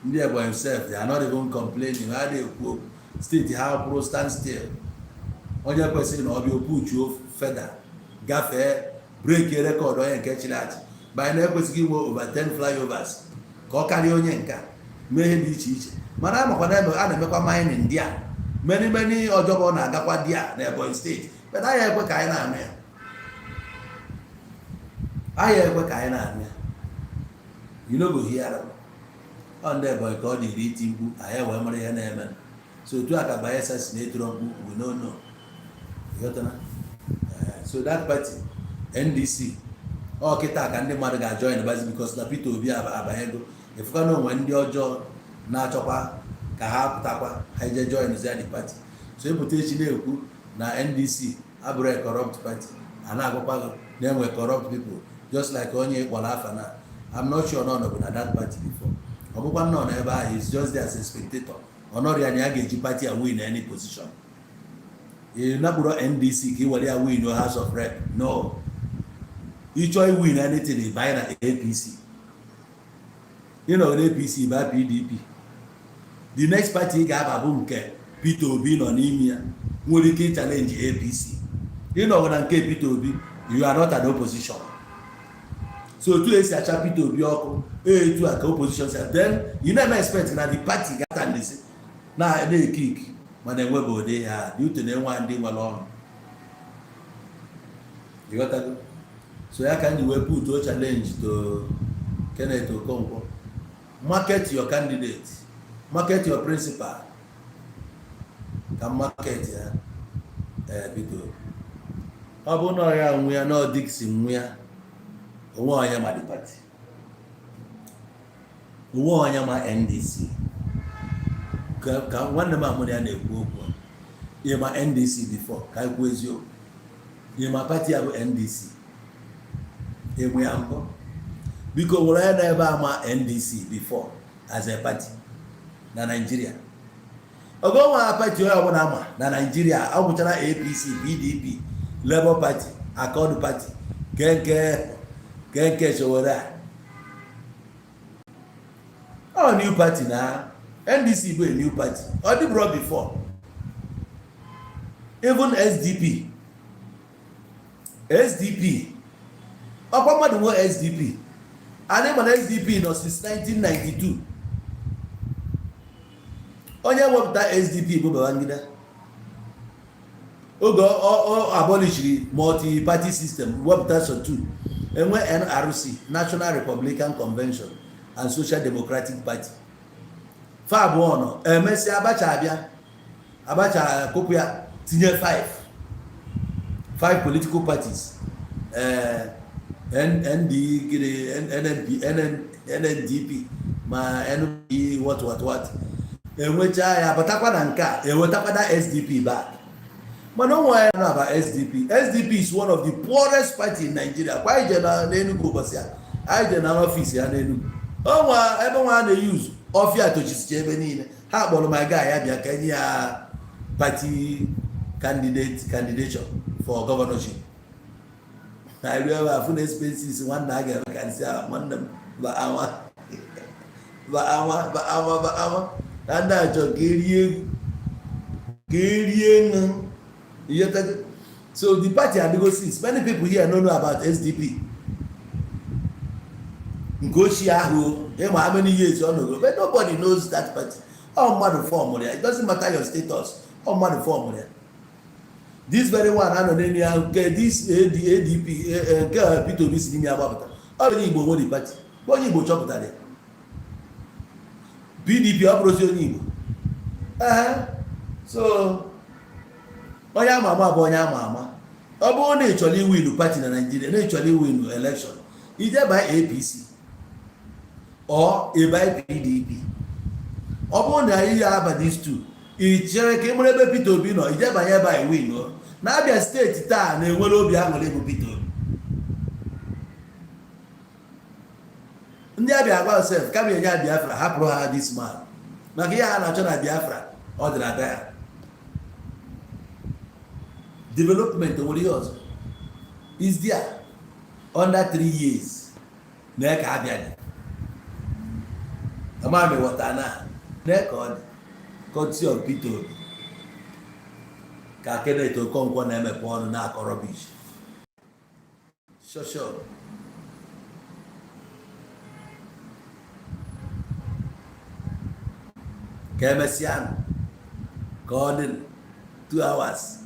The Ebonyi himself, they are not even complaining. How they state how pro stand still. On your person, or you put you feather, gaffe, break a record or catch that. By now, was give over 10 flyovers. Kokarionyenka, may be each. Madame, whatever, I never mine in India. Many Ojobo na Gakwadia, Ebonyi State. But I have a kind of man. I have a kind of man. You know, go here. On there, boy, called the eating, I have one Maria name. So, to a bias later on, we don't know. So, that party, NDC, oh, Kita can the mother join the bus because the people will be Abaego. If you know when the Ojo, Nachopa, Kahap, Tapa, I just join the party. So, you potentially na NDC, Abre corrupt party, and I go them were corrupt people, just like Onye Walafana. I'm not sure none of that party before. Obuwan none ever, he's just there as a spectator. Honor Yanyage party and win any position. You not go NDC, he will win your House of Rep. No. You try win anything, they buy an APC. You know, APC by PDP. The next party got a boom care. Peter Obi on Emia. Will you challenge APC? You know, when I'm Peter Obi, you are not an opposition. So to a Peter Obi, to a opposition, then you never expect that the party got and this. Now they kick. When they go there, due to them one day alone. You got that? So how can you put your challenge to Kenneth Okonkwo? Market your candidate, market your principal. Can market people. Abono we are not Dixon, we are one Yama the party. One Yama NDC. One of my money and a book. You my NDC before. Kai Kwezio. You my party have NDC. You my uncle. Because we never my NDC before as a party. Na Nigeria. Ogo wa party wa na na Nigeria. Abuchana APC, PDP, Labour Party, Accord Party, Kenke Showora. Oh, new party now. NDC be a new party. Already brought before. Even SDP. Upon the word SDP. And then SDP since 1992. Onye what that SDP go Babangida. Ogo abolish the multi-party system. What that's on two. And when NRC, National Republican Convention, and Social Democratic Party. Far one, Messi Abacha Kopia, tinye five political parties. NDP, NNDP, NNP, what. enwecha ya batakwa na nke a ewetakwada SDP back. Mana onwe ya na aba SDP. SDP is one of the poorest party in Nigeria. Kwa ije na n'Enugu ụbọchị a, anyị je na ọfịs ya n'Enugu. Onwa ebe nwa na-use ọfịa tochisicha ebe niile. Ha kpọrọ my guy ya bịa ka enye ya party candidature for governorship. I remember I found expenses one night I can say one them ba ama and I just so the party I go see many people here don't know about SDP. Ngoshiahu, how many years you know, but nobody knows that party. Oh, mother form it doesn't matter your status. Oh, mother form it. This very one, I don't know, this ADP, P2B sitting about it. All the Igbo won the party. What Igbo chop that? PDP operation Igbo. So, Oya Mama, Boya Mama. Obo naturally win party in Nigeria, naturally win election. Either by APC or by PDP. Obo na have these two. Ichere ka emere ebe Peter Obi nọ ije banye ebe anyị win o na Abia steeti taa na-enwere obi aṅụrị bụ Peter Obi. Ndị Abia agwa sef ka enye Biafra hapụrụ ha this man maka ihe ha na-achọ na Biafra ọ dị na ya development nwere ihe ọzọ is there under 3 years na ka Abia dị amami wọta na ka ọ dị courtesy of Peter Obi ka Kenneth Okonkwo na-emepe ọnụ na-akọ rubbish. Sure. Ka emesịa ka ọ dị 2 hours